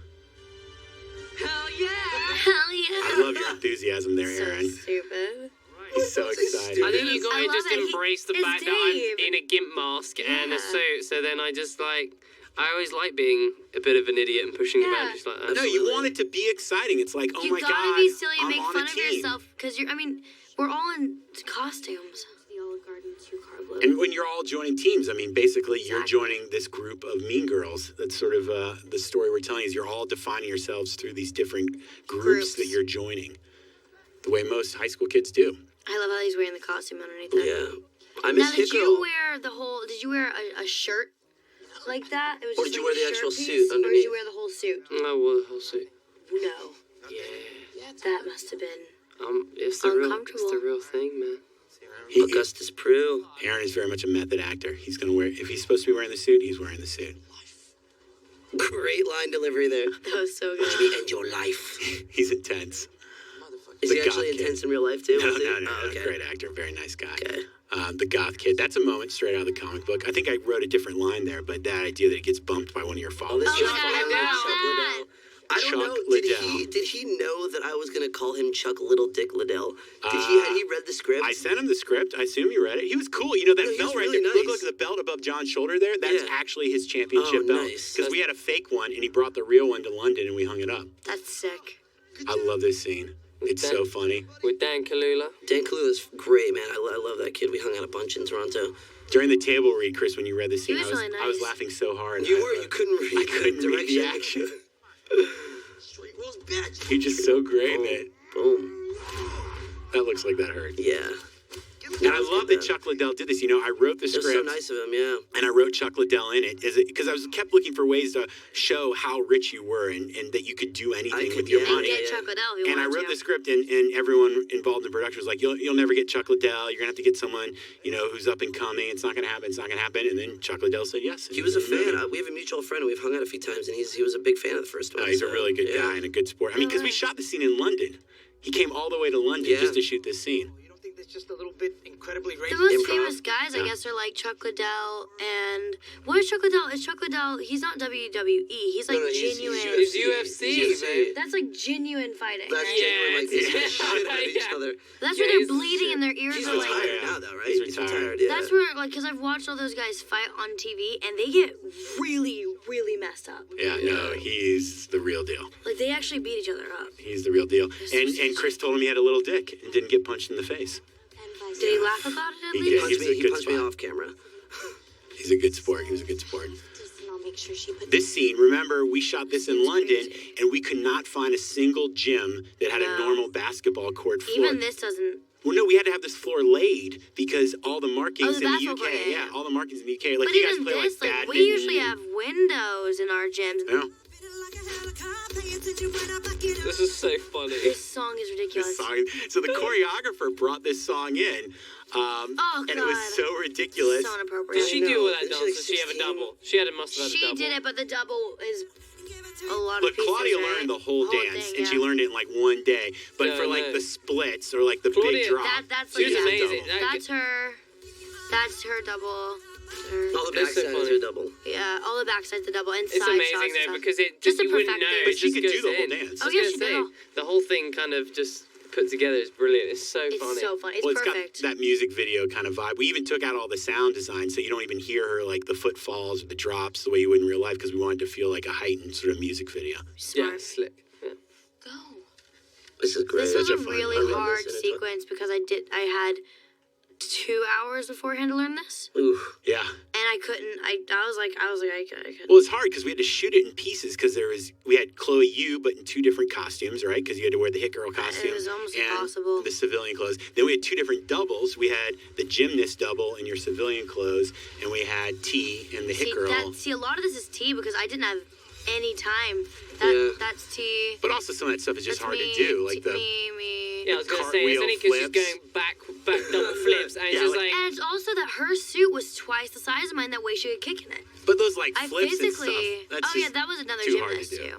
Hell yeah! Hell yeah. I love your enthusiasm there, So Aaron. stupid. He's so excited. I think you I guys love just it. embrace the It's fact that I'm Dave. in a gimp mask and a Yeah. suit. So then I just I always like being a bit of an idiot and pushing the Yeah. boundaries like that. No, you want it to be exciting. It's like, oh You my gotta God, be silly and I'm make on fun a of team. yourself because we're all in costumes. the Olive Garden 2-car blue. And when you're all joining teams, basically you're joining this group of mean girls. That's sort of the story we're telling is you're all defining yourselves through these different groups that you're joining. The way most high school kids do. I love how he's wearing the costume underneath that. Yeah. I Now, miss did Hickory. you wear did you wear a shirt like that? It was Or just did you like wear a the actual shirt piece, suit Or did underneath? you wear the whole suit? I wore the whole suit. No. Yeah. That must have been. It's the real Uncomfortable. real thing, man. Augustus Prue. Aaron is very much a method actor. He's gonna wear if he's supposed to be wearing the suit, he's wearing the suit. Great line delivery there. That was so good. We end your life. He's intense. Is The he actually goth kid. intense in real life too? No, is he? no, Oh, okay. great actor, very nice guy. Okay. The goth kid. That's a moment straight out of the comic book. I think I wrote a different line there, but that idea that it gets bumped by one of your Oh, fathers. this Oh is my God, I fun. love Chuck that. Liddell. I don't Chuck know. Liddell. Did he know that I was gonna call him Chuck Little Dick Liddell? Had he read the script? I sent him the script. I assume you read it. He was cool. You know that No, he belt was right really there. nice. Look, the belt above John's shoulder there. That's actually his championship Oh, belt. nice. Because we had a fake one, and he brought the real one to London, and we hung it up. That's sick. I love this scene. It's so funny. With Dan Kalula. Dan Kalula's great, man. I love that kid. We hung out a bunch in Toronto. During the table read, Chris, when you read the scene, was really I was nice. laughing so hard. You couldn't read. I couldn't read the action. Straight rules, bitch. You're just so great, man. Boom. That looks like that hurt. Yeah. And I love that Chuck Liddell did this. You know, I wrote the It was script. so nice of him, yeah. And I wrote Chuck Liddell in it because I kept looking for ways to show how rich you were and that you could do anything with your And money. get Chuck Liddell if you And I wanted wrote to. the script, and everyone involved in production was like, "You'll never get Chuck Liddell. You're gonna have to get someone who's up and coming. It's not gonna happen. It's not gonna happen." And then Chuck Liddell said yes. He was a fan. We have a mutual friend. We've hung out a few times, and he was a big fan of the first one. He's a really good guy and a good sport. I mean, because we shot the scene in London. He came all the way to London just to shoot this scene. You don't think that's just a little bit incredibly The racist? most famous guys, I guess, are like Chuck Liddell and what is Chuck Liddell? Is Chuck Liddell? He's not WWE. He's like genuine. He's UFC, babe. That's like genuine fighting. That's right? genuine, like, they beat shit out of each other. That's Yeah, where they're he's bleeding and their ears He's are like. retired now, though, right? He's retired. yeah. That's where, like, because I've watched all those guys fight on TV and they get really, really messed up. Yeah, no, he's the real deal. Like, they actually beat each other up. He's the real deal. And Chris told him he had a little dick and didn't get punched in the face. Did he laugh about it at He least? did. Punched He was a he good punched me spot. off camera. He's a good sport. He was a good sport. I'll make sure she puts This scene, remember, we shot this in London, and we could not find a single gym that had a normal basketball court floor. Even this doesn't. Well, no, we had to have this floor laid because all the markings the in the basketball UK, court, yeah. all the markings in the UK, like But you guys even play this, like like, we badminton. usually have windows in our gyms. Yeah. This is so funny. This song is ridiculous. This song. So the choreographer brought this song in, and it was God. so ridiculous. So inappropriate. Did she do all that She's dance? like Did she have a 16. double? She must have had a She double. did it, but the double is a lot Look, of pieces, Claudia right? learned the whole dance, thing, and she yeah. learned it in like one day. But No, for like no. the splits or like the Claudia- big drop, That's She like was that. amazing. That's her. That's her double. All the That's so backsides funny. are double. Yeah, all the backsides, the double, and It's side amazing shots and though stuff. because it Just to you wouldn't perfect know. it. But It she just could do goes the whole in. dance. I Oh, was yeah, gonna she say, did all. the whole thing kind of just put together is brilliant. It's so It's funny. so funny. It's well, perfect. got that music video kind of vibe. We even took out all the sound design, so you don't even hear her like the footfalls or the drops the way you would in real life, because we wanted to feel like a heightened sort of music video. Yeah, Smart. slick. Yeah. go. This is great. This was Such a a fun- really I love hard this. sequence because I had 2 hours beforehand to learn this, Oof. Yeah. and I couldn't. I was like, I couldn't. Well, it's hard because we had to shoot it in pieces because we had Chloe Yu, but in two different costumes, right? Because you had to wear the hit girl costume. was almost and impossible. The civilian clothes. Then we had two different doubles. We had the gymnast double in your civilian clothes, and we had T and the hit girl. See, a lot of this is T because I didn't have any time. That's T. But also some of that stuff is just That's hard me, to do, like the. me. Yeah, I was gonna say it's Cartwheel only because she's flips. going back double flips, and it's Yeah, just like- like And it's also that her suit was twice the size of mine. That way she could kick in it. But those like I flips and physically. stuff. That's Oh yeah, just that was another too hard to gymnast do. too.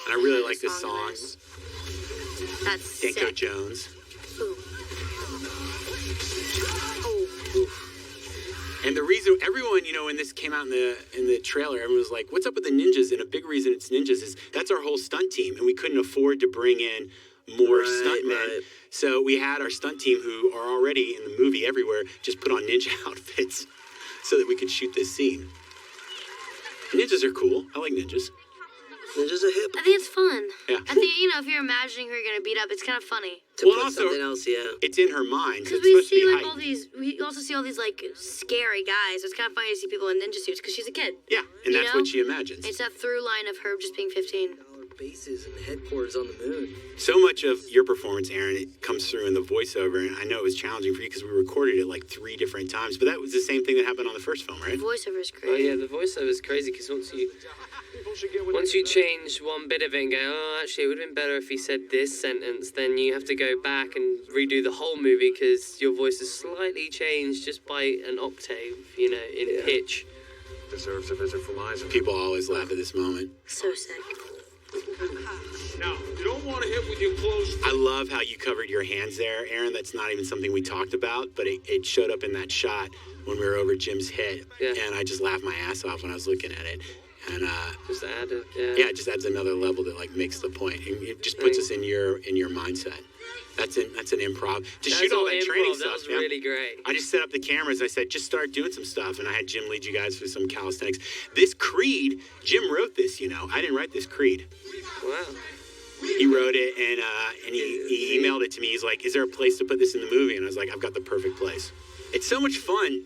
And I really Yeah, like this the song. song is That's Danko sick. Jones. Ooh. And the reason everyone, when this came out in the trailer, everyone was like, "What's up with the ninjas?" And a big reason it's ninjas is that's our whole stunt team, and we couldn't afford to bring in more stuntmen. right. So we had our stunt team, who are already in the movie everywhere, just put on ninja outfits so that we could shoot this scene. Ninjas are cool. I like ninjas. Ninjas are hip. I think it's fun. Yeah. I think if you're imagining who you're gonna beat up, it's kind of funny. To Well, put also- something else, yeah. It's in her mind. So Because it's we supposed to see be like all heightened. these, we also see all these like scary guys. So it's kind of funny to see people in ninja suits because she's a kid. Yeah, and You that's know? what she imagines. It's that through line of her just being 15. Bases and headquarters on the moon. So much of your performance, Aaron, it comes through in the voiceover, and I know it was challenging for you because we recorded it like 3 different times, but that was the same thing that happened on the first film, The right? voiceover is oh great. yeah, the voiceover is crazy because once you change one bit of it and go, oh, actually, it would have been better if he said this sentence, then you have to go back and redo the whole movie because your voice is slightly changed just by an octave, in pitch. Deserves a visit from Liza. People always laugh at this moment. So sick. Now, you don't want to hit with your clothes. I love how you covered your hands there, Aaron. That's not even something we talked about, but it showed up in that shot when we were over Jim's head, Yeah. and I just laughed my ass off when I was looking at it. And Just added, yeah. yeah, it just adds another level that like makes the point. It just puts us in your mindset. That's an improv. To shoot all that training stuff, That was really great. I just set up the cameras. I said, just start doing some stuff. And I had Jim lead you guys through some calisthenics. This Creed, Jim wrote this, you know. I didn't write this Creed. Wow. He wrote it, and he emailed it to me. He's like, is there a place to put this in the movie? And I was like, I've got the perfect place. It's so much fun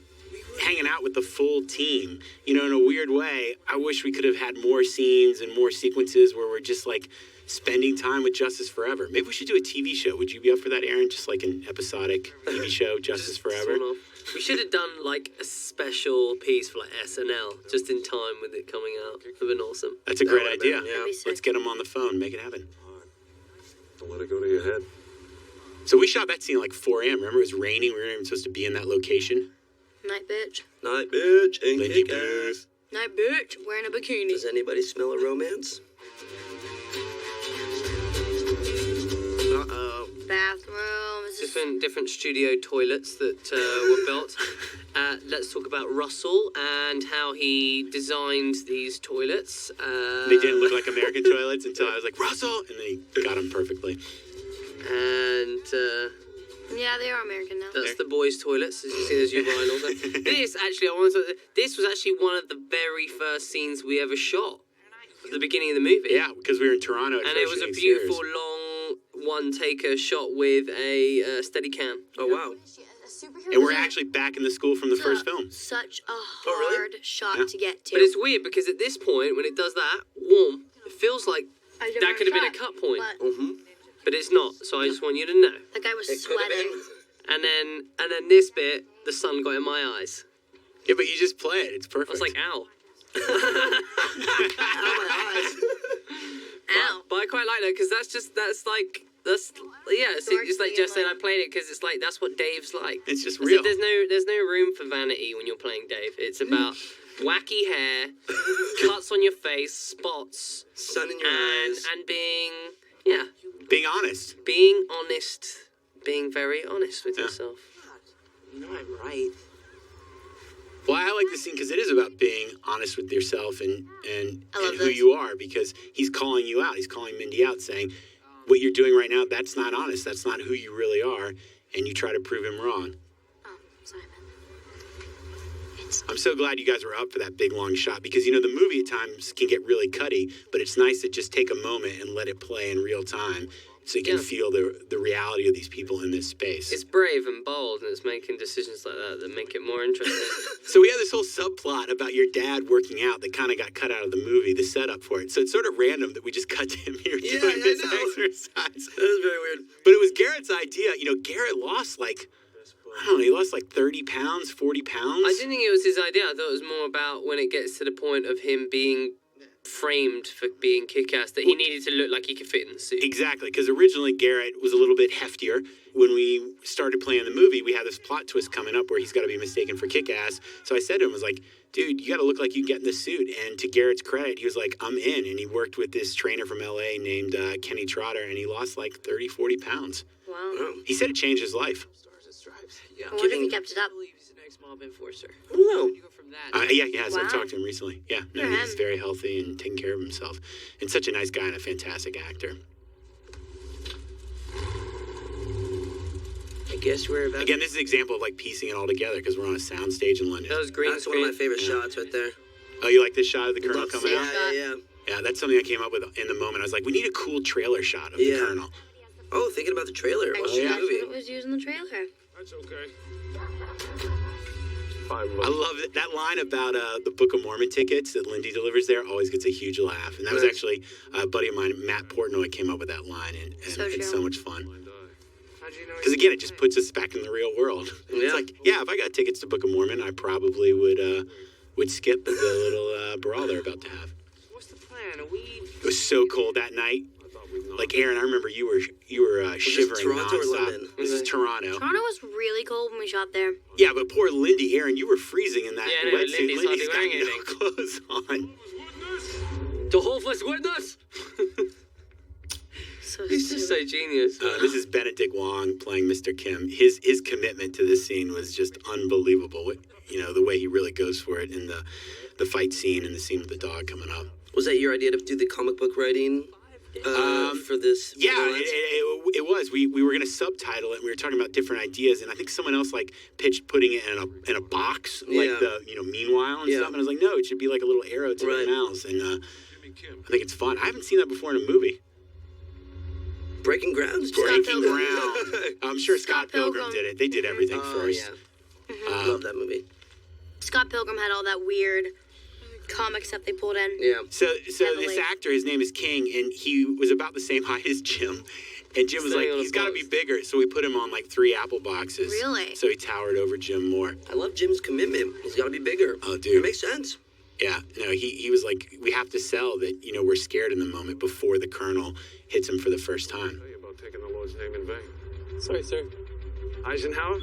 hanging out with the full team. You know, in a weird way, I wish we could have had more scenes and more sequences where we're just like spending time with Justice Forever. Maybe we should do a TV show. Would you be up for that, Aaron? Just like an episodic TV show, Justice Forever? We should have done like a special piece for like SNL just in time with it coming out. It would have been awesome. That's a great idea. yeah. Let's get them on the phone. Make it happen. Don't let it go to your head. So we shot that scene like 4 a.m. Remember, it was raining. We weren't even supposed to be in that location. Night bitch. Night bitch and Lindy kick ass. Night bitch. Wearing a bikini. Does anybody smell a romance? Uh-oh. Bathrooms. Different studio toilets that were built. Let's talk about Russell and how he designed these toilets. They didn't look like American toilets until I was like, Russell! And then he got them perfectly. And Yeah, they are American now. that's the boys' toilets, as you see those urinals. This actually, this was actually one of the very first scenes we ever shot at the beginning of the movie. Yeah, because we were in Toronto at And first it was a shooting beautiful Sears. long one-taker shot with a steady cam. Oh, wow. And we're actually back in the school from the first film. Such a really? hard shot Yeah. to get to. But it's weird because at this point, when it does that, warm, it feels like A that different could have been a shot, cut point. But Mm-hmm. But it's not, so I just want you to know. the guy was It could have sweating. been. And then this bit, the sun got in my eyes. Yeah, but you just play it. It's I perfect. was like, ow. Ow. But I quite like that because it's like Jeff said, I played it because it's like that's what Dave's like. It's just I real. said, there's no room for vanity when you're playing Dave. It's about wacky hair, cuts on your face, spots, Sun in your eyes. and being Being honest. being honest, being very honest with yourself. You know I'm right. Well, I like this scene because it is about being honest with yourself and I love who this. you are, because he's calling you out. He's calling Mindy out, saying, what you're doing right now, that's not honest. That's not who you really are. And you try to prove him wrong. Oh, Simon. I'm so glad you guys were up for that big, long shot because, you know, the movie at times can get really cutty, but it's nice to just take a moment and let it play in real time so you can feel the reality of these people in this space. It's brave and bold, and it's making decisions like that make it more interesting. So we have this whole subplot about your dad working out that kind of got cut out of the movie, the setup for it. So it's sort of random that we just cut to him here Yeah, doing I this know. exercise. That was very weird. But it was Garrett's idea. You know, Garrett lost like, I don't know, he lost like 30 pounds, 40 pounds. I didn't think it was his idea. I thought it was more about when it gets to the point of him being framed for being kick-ass, that he needed to look like he could fit in the suit. Exactly, because originally Garrett was a little bit heftier. When we started playing the movie, we had this plot twist coming up where he's got to be mistaken for kick-ass. So I said to him, I was like, dude, you got to look like you can get in the suit. And to Garrett's credit, he was like, I'm in. And he worked with this trainer from LA named Kenny Trotter, and he lost like 30, 40 pounds. Wow. He said it changed his life. Yeah. I wonder if he kept it up. He's an ex-mob enforcer. I don't know. You go from that. Yeah, he has. Wow. I've talked to him recently. Yeah, no, Good for he's him. very healthy and taking care of himself. And such a nice guy and a fantastic actor. I guess we're about. Again, this is an example of like piecing it all together because we're on a soundstage in London. That was green That's one of my screen. favorite shots right there. Oh, you like this shot of the Colonel coming Yeah, out? yeah. Yeah, that's something I came up with in the moment. I was like, we need a cool trailer shot of the Yeah. Colonel. Oh, thinking about the trailer. And Watching the that's what movie. it was used in the trailer. That's okay. I love that line about the Book of Mormon tickets that Lindy delivers there. Always gets a huge laugh, and that was Right. actually a buddy of mine, Matt Portnoy, came up with that line, and So it's true. so much fun. How'd you know Because again, it just puts us back in the real world. Yeah. It's like, yeah, if I got tickets to Book of Mormon, I probably would skip the little brawl they're about to have. What's the plan? Are we... It was so cold that night. Like Aaron, I remember you were shivering this Toronto or nonstop. London? This is Toronto. Toronto was really cold when we shot there. Yeah, but poor Lindy, Aaron, you were freezing in that Yeah, no, wetsuit. Lindy's hardly got wearing no anything. clothes on. Jehovah's Witness! so He's just so genius. This is Benedict Wong playing Mr. Kim. His commitment to this scene was just unbelievable. You know, the way he really goes for it in the fight scene and the scene with the dog coming up. Was that your idea to do the comic book writing for this? Yeah, it was. We were going to subtitle it, and we were talking about different ideas, and I think someone else like pitched putting it in a box, like the meanwhile and stuff. And I was like, no, it should be like a little arrow to the mouse, and I think it's fun. I haven't seen that before in a movie. Breaking ground. Breaking ground. I'm sure Scott Pilgrim did it. They did everything first. Yeah. Love that movie. Scott Pilgrim had all that weird comic stuff they pulled in. Yeah. So this actor, his name is King, and he was about the same height as Jim. And Jim was like, he's got to be bigger. So we put him on like 3 apple boxes. Really? So he towered over Jim more. I love Jim's commitment. He's got to be bigger. Oh, dude. It makes sense. Yeah. No, he was like, we have to sell that, we're scared in the moment before the Colonel hits him for the first time. Tell you about taking the Lord's name in vain. Sorry, sir. Eisenhower,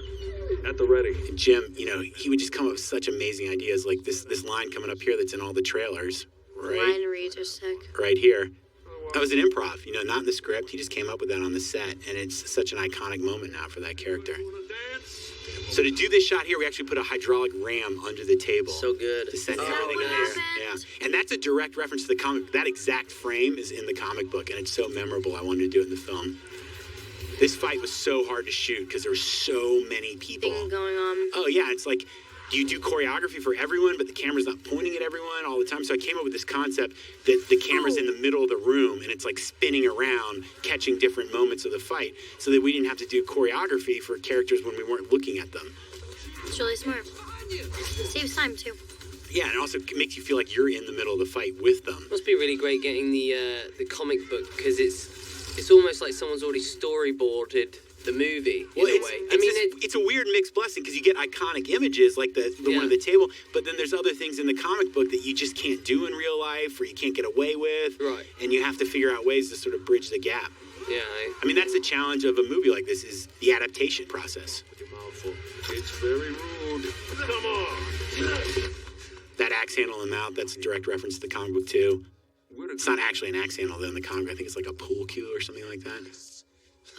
at the ready. And Jim, he would just come up with such amazing ideas, like this line coming up here that's in all the trailers, right? Line reads are sick. Right here. That was an improv, not in the script. He just came up with that on the set, and it's such an iconic moment now for that character. So to do this shot here, we actually put a hydraulic ram under the table. So good. To send everything everything in there. there. Yeah. And that's a direct reference to the comic. That exact frame is in the comic book, and it's so memorable. I wanted to do it in the film. This fight was so hard to shoot because there were so many people. Thing going on. Oh, yeah. It's like you do choreography for everyone, but the camera's not pointing at everyone all the time. So I came up with this concept that the camera's in the middle of the room, and it's like spinning around, catching different moments of the fight, so that we didn't have to do choreography for characters when we weren't looking at them. It's really smart. Saves time, too. Yeah, and it also makes you feel like you're in the middle of the fight with them. Must be really great getting the comic book, because it's almost like someone's already storyboarded the movie in a way. It's a weird mixed blessing because you get iconic images like the one on the table, but then there's other things in the comic book that you just can't do in real life or you can't get away with. Right. And you have to figure out ways to sort of bridge the gap. Yeah. I mean, that's the challenge of a movie like this is the adaptation process. It's very rude. Come on. That axe handle in the mouth, that's a direct reference to the comic book too. It's not actually an axe handle though in the comic. I think it's like a pool cue or something like that.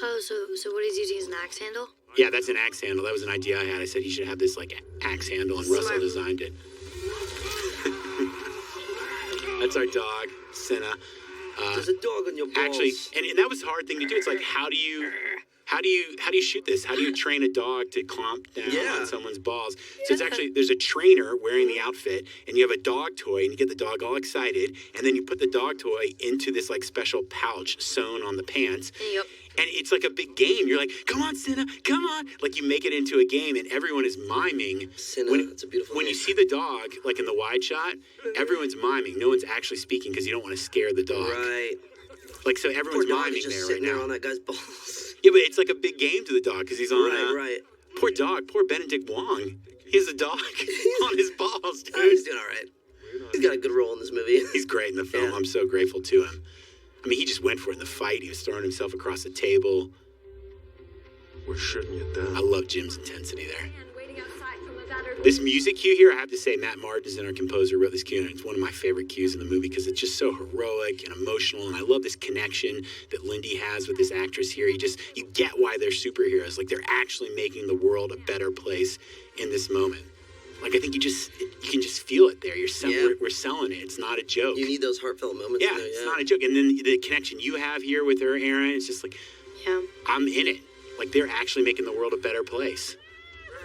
Oh, so what he's using is an axe handle? Yeah, that's an axe handle. That was an idea I had. I said he should have this like axe handle, and Russell designed it. That's our dog, Senna. There's a dog on your balls. Actually, and that was a hard thing to do. It's like how do you shoot this? How do you train a dog to clomp down on someone's balls? So it's actually, there's a trainer wearing the outfit, and you have a dog toy, and you get the dog all excited, and then you put the dog toy into this like special pouch sewn on the pants. Yep. And it's like a big game. You're like, come on, Senna, come on. Like you make it into a game, and everyone is miming. Senna, that's a beautiful When name. you see the dog, like in the wide shot, everyone's miming. No one's actually speaking because you don't want to scare the dog. Right. Like, so everyone's Poor dog miming is just there right sitting there now. on that guy's balls. Yeah, but it's like a big game to the dog because he's on. Right. Poor dog. Poor Benedict Wong. He has a dog on his balls, dude. He's doing all right. He's got a good role in this movie. He's great in the film. Yeah. I'm so grateful to him. I mean, he just went for it in the fight. He was throwing himself across the table. We're shutting you down. I love Jim's intensity there. This music cue here, I have to say, Matt Martin, our composer, wrote this cue, and it's one of my favorite cues in the movie because it's just so heroic and emotional, and I love this connection that Lindy has with this actress here. You get why they're superheroes. Like, they're actually making the world a better place in this moment. Like, I think you can just feel it there. We're selling it. It's not a joke. You need those heartfelt moments. Yeah, it's not a joke. And then the connection you have here with her, Aaron, it's just like, I'm in it. Like, they're actually making the world a better place.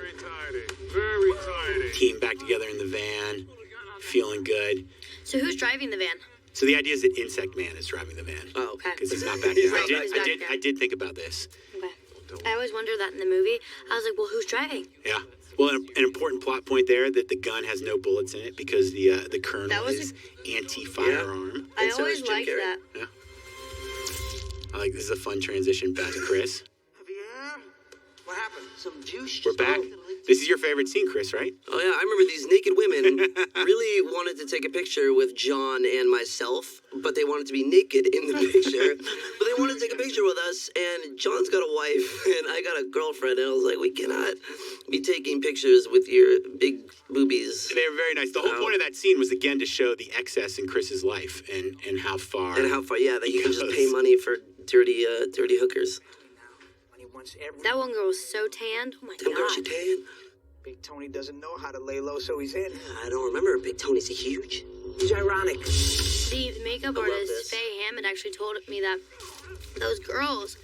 Very tidy. Very tidy. Team back together in the van, feeling good. So who's driving the van? So the idea is that Insect Man is driving the van. Oh, okay. Because he's not back there. Right, I did think about this. Okay. I always wondered that in the movie. I was like, well, who's driving? Yeah. Well, an important plot point there that the gun has no bullets in it because the Colonel is anti-firearm. I always liked that. Yeah. I like this is a fun transition back to Chris. Javier? What happened? Some juice? We're back. This is your favorite scene, Chris, right? Oh, yeah. I remember these naked women really wanted to take a picture with John and myself, but they wanted to be naked in the picture. But they wanted to take a picture with us, and John's got a wife, and I got a girlfriend, and I was like, we cannot be taking pictures with your big boobies. They were very nice. The whole point of that scene was, again, to show the excess in Chris's life and how far... And how far, yeah, that you can just pay money for dirty hookers. When he wants every That one girl was so tanned. Oh my Damn girl, she god. tan. Big Tony doesn't know how to lay low, so he's in. I don't remember. Big Tony's huge. He's ironic. The makeup I love artist this. Faye Hammond actually told me that those girls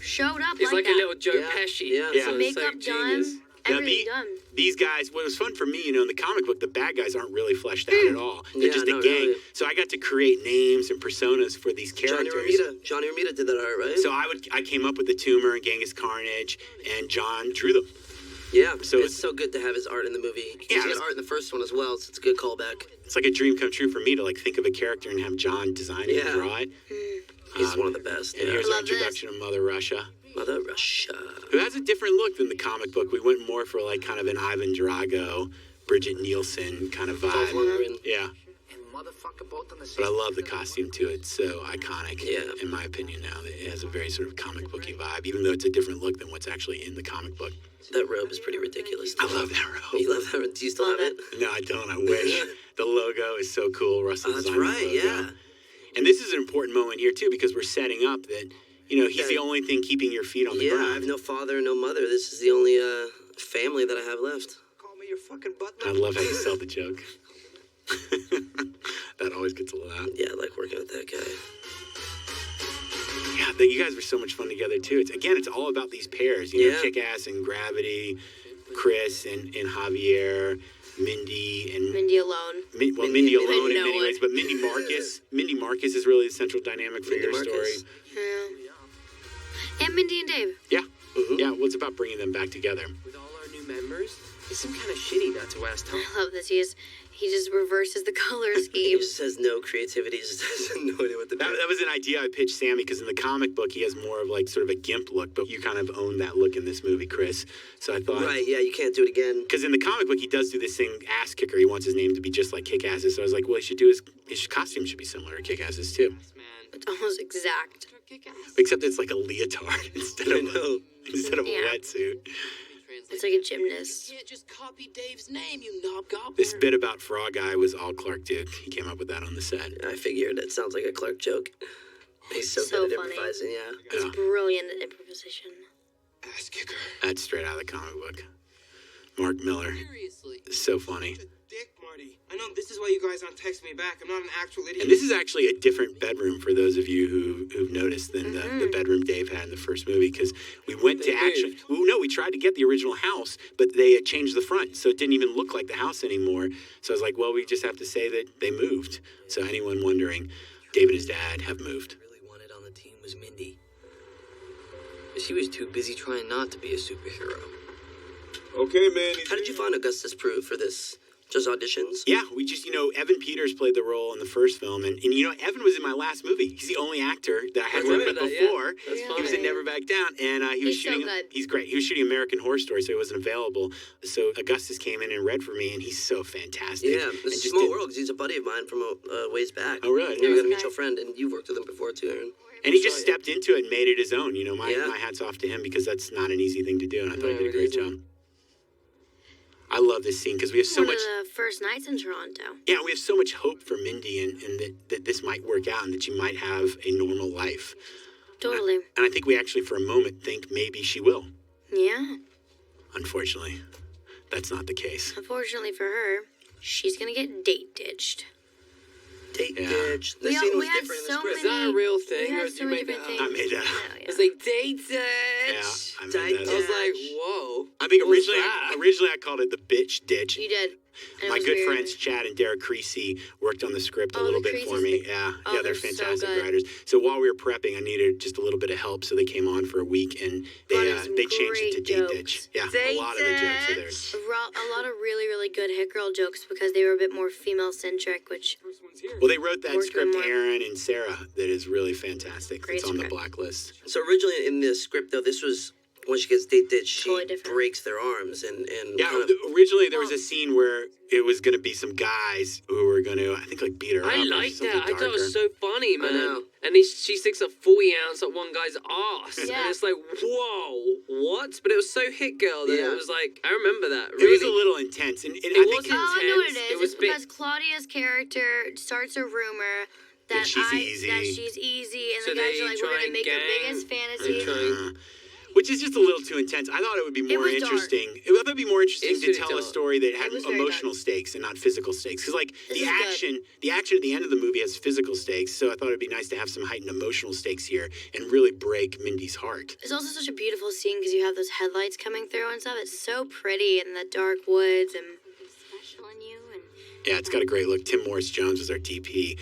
showed up He's like that. a little Joe Yeah. Pesci. Yeah. Yeah. So Makeup genius. done, Now, everything done. these guys, what was fun for me, in the comic book, the bad guys aren't really fleshed out at all. They're Yeah, just a no, gang. really. So I got to create names and personas for these Johnny characters. Romita did that art, right? So I came up with the tumor and Genghis Carnage, and John drew them. yeah. so it's so good to have his art in the movie. Yeah, He's it's- got art in the first one as well, so it's a good callback. It's like a dream come true for me to think of a character and have John design it Yeah. and draw it. He's one of the best. And Yeah. here's our love this. introduction of Mother Russia, Mother Russia. who has a different look than the comic book. We went more for kind of an Ivan Drago, Bridget Nielsen kind of Dolph vibe. Lundgren. Yeah. And motherfucker both on the same. But I love the costume too. It's so iconic, Yeah. in my opinion. Now it has a very sort of comic booky vibe, even though it's a different look than what's actually in the comic book. That robe is pretty ridiculous. I love that robe. You love that? Do you still have it? No, I don't. I wish. The logo is so cool. Russell Oh, that's designed the right. logo. Yeah. And this is an important moment here too, because we're setting up that he's Yeah. the only thing keeping your feet on the Yeah. I ground. have no father, no mother. This is the only family that I have left. Call me your fucking butler. I love how you sell the joke. That always gets a laugh. Yeah, I like working with that guy. Yeah, you guys were so much fun together too. It's all about these pairs. Yeah. Kick-Ass and Gravity, Chris and Javier, Mindy and Mindy alone. Mindy alone in no many one. ways, but Mindy Marcus is really the central dynamic for Mindy your Marcus. story. Yeah. And Mindy and Dave. Yeah, Mhm. yeah. Well, it's about bringing them back together. With all our new members, it seemed kind of shitty not to ask Tom. I love this. He just reverses the color He scheme. just has no creativity. He just has no idea what to do. That was an idea I pitched Sammy, because in the comic book he has more of sort of a gimp look, but you kind of own that look in this movie, Chris. So I thought, Right, yeah, you can't do it again. because in the comic book he does do this thing, ass kicker. He wants his name to be just like Kick-Ass's. So I was like, well, his costume should be similar to Kick-Ass's too, Man. It's almost exact. except it's like a leotard instead of know. a Yeah. wetsuit. It's like a gymnast. You can't just copy Dave's name, you knob gobbler. This bit about Frog Eye was all Clark Duke. He came up with that on the set. I figured it sounds like a Clark joke. He's so, So good at funny. improvising, yeah. He's Yeah. brilliant at improvisation. Ass kicker. That's straight out of the comic book. Mark Miller. Seriously. So funny. Dick, Marty. I know this is why you guys aren't texting me back. I'm not an actual idiot. And this is actually a different bedroom for those of you who've noticed than the bedroom Dave had in the first movie, because we went to actually, we tried to get the original house, but they had changed the front, so it didn't even look like the house anymore. So I was like, well, we just have to say that they moved. So anyone wondering, Dave and his dad have moved. Really wanted on the team was Mindy. But she was too busy trying not to be a superhero. Okay, man. How did you find Augustus Prue for this? Just auditions? Yeah, we just, Evan Peters played the role in the first film, and Evan was in my last movie. He's the only actor that I had I worked with remember that, yeah. before. That's He was in funny. Never Back Down, and he was He's so shooting. good. He's great. He was shooting American Horror Story, so he wasn't available. So Augustus came in and read for me, and he's so fantastic. Yeah, And it's a just small did- world because he's a buddy of mine from ways back. Oh, really? You're Yeah. going to meet your friend, and you've worked with him before, too, Aaron. And he just stepped into it and made it his own. My Yeah. hat's off to him, because that's not an easy thing to do, and I thought he No, did a it great isn't. job. I love this scene because we have so One much. of the first nights in Toronto. Yeah, we have so much hope for Mindy, and that this might work out, and that she might have a normal life. Totally. And I think we actually, for a moment, think maybe she will. Yeah. Unfortunately, that's not the case. Unfortunately for her, she's gonna get date ditched. Date Yeah. ditch. This We scene was had different in so the script. Is that a real thing, We or had did so you many make that different up? I made that. things. It's like date Yeah, ditch. I made Date that. I was up. like, whoa. I think What was originally, that? I called it the bitch ditch. You did. And it My was good weird. friends Chad and Derek Creasy worked on the script a Oh, little the bit for Creasys? me. Yeah, Oh, they're they're so fantastic good. writers. So while we were prepping, I needed just a little bit of help, so they came on for a week, and Brought in some they changed it to great date jokes. ditch. Yeah, Date a lot of the jokes are theirs. A lot of really, really good hit girl jokes because they were a bit more female centric, which Well, they wrote that Worked script, on more. Aaron and Sarah, that is really fantastic. Great It's on the script. blacklist. So originally in the script, though, this was when she gets date ditch, she Totally different. breaks their arms and Yeah, kind of, originally there was a scene where it was going to be some guys who were going to, I think, beat her up. I or like something that. I thought it darker. was so funny, man. know. And she sticks a 40 ounce at one guy's ass. Yeah. And it's like, whoa, what? But it was so hit girl that Yeah. it was like, I remember that. It Really. was a little intense. And I It think wasn't- oh, I know what it intense. is. It was It's big. because Claudia's character starts a rumor that she's easy. that she's easy, and So the guys they are like, try we're gonna and make your gang- biggest they fantasy. try- Which is just a little too intense. I thought it would be more was dark. interesting. I thought it'd be more interesting It's to pretty tell a dark. story that had It was very emotional stakes and not physical stakes. Because like This the is good. action at the end of the movie has physical stakes. So I thought it'd be nice to have some heightened emotional stakes here and really break Mindy's heart. It's also such a beautiful scene because you have those headlights coming through and stuff. It's so pretty in the dark woods and special in you. And Yeah, it's got a great look. Tim Morris-Jones was our DP.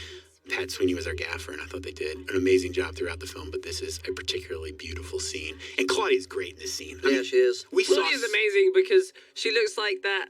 Pat Sweeney was our gaffer, and I thought they did an amazing job throughout the film. But this is a particularly beautiful scene, and Claudia's great in this scene. I Yeah, mean, she is. We saw Claudia's amazing because she looks like that.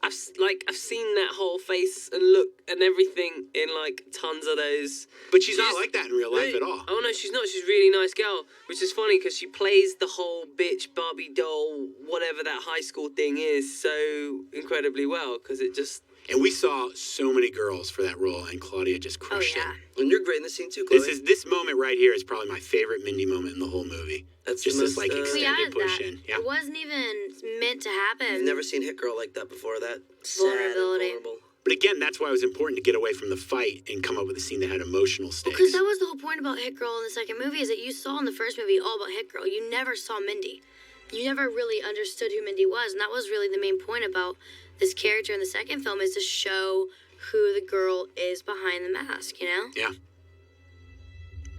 I've seen that whole face and look and everything in like tons of those. but she's not like that in real life at all. Oh no, she's not. She's a really nice girl, which is funny because she plays the whole bitch Barbie doll, whatever that high school thing is, so incredibly well. Because it just And we saw so many girls for that role, and Claudia just oh crushed yeah, it. And you're great in the scene too, Chloe. This moment right here is probably my favorite Mindy moment in the whole movie. That's Just the this most, like we extended added push that. in. Yeah. It wasn't even meant to happen. I've never seen Hit Girl like that before. That sad and Vulnerability. vulnerable. But again, that's why it was important to get away from the fight and come up with a scene that had emotional stakes. Because that was the whole point about Hit Girl in the second movie is that you saw in the first movie all about Hit Girl. You never saw Mindy. You never really understood who Mindy was, and that was really the main point about this character in the second film is to show who the girl is behind the mask, you know? Yeah.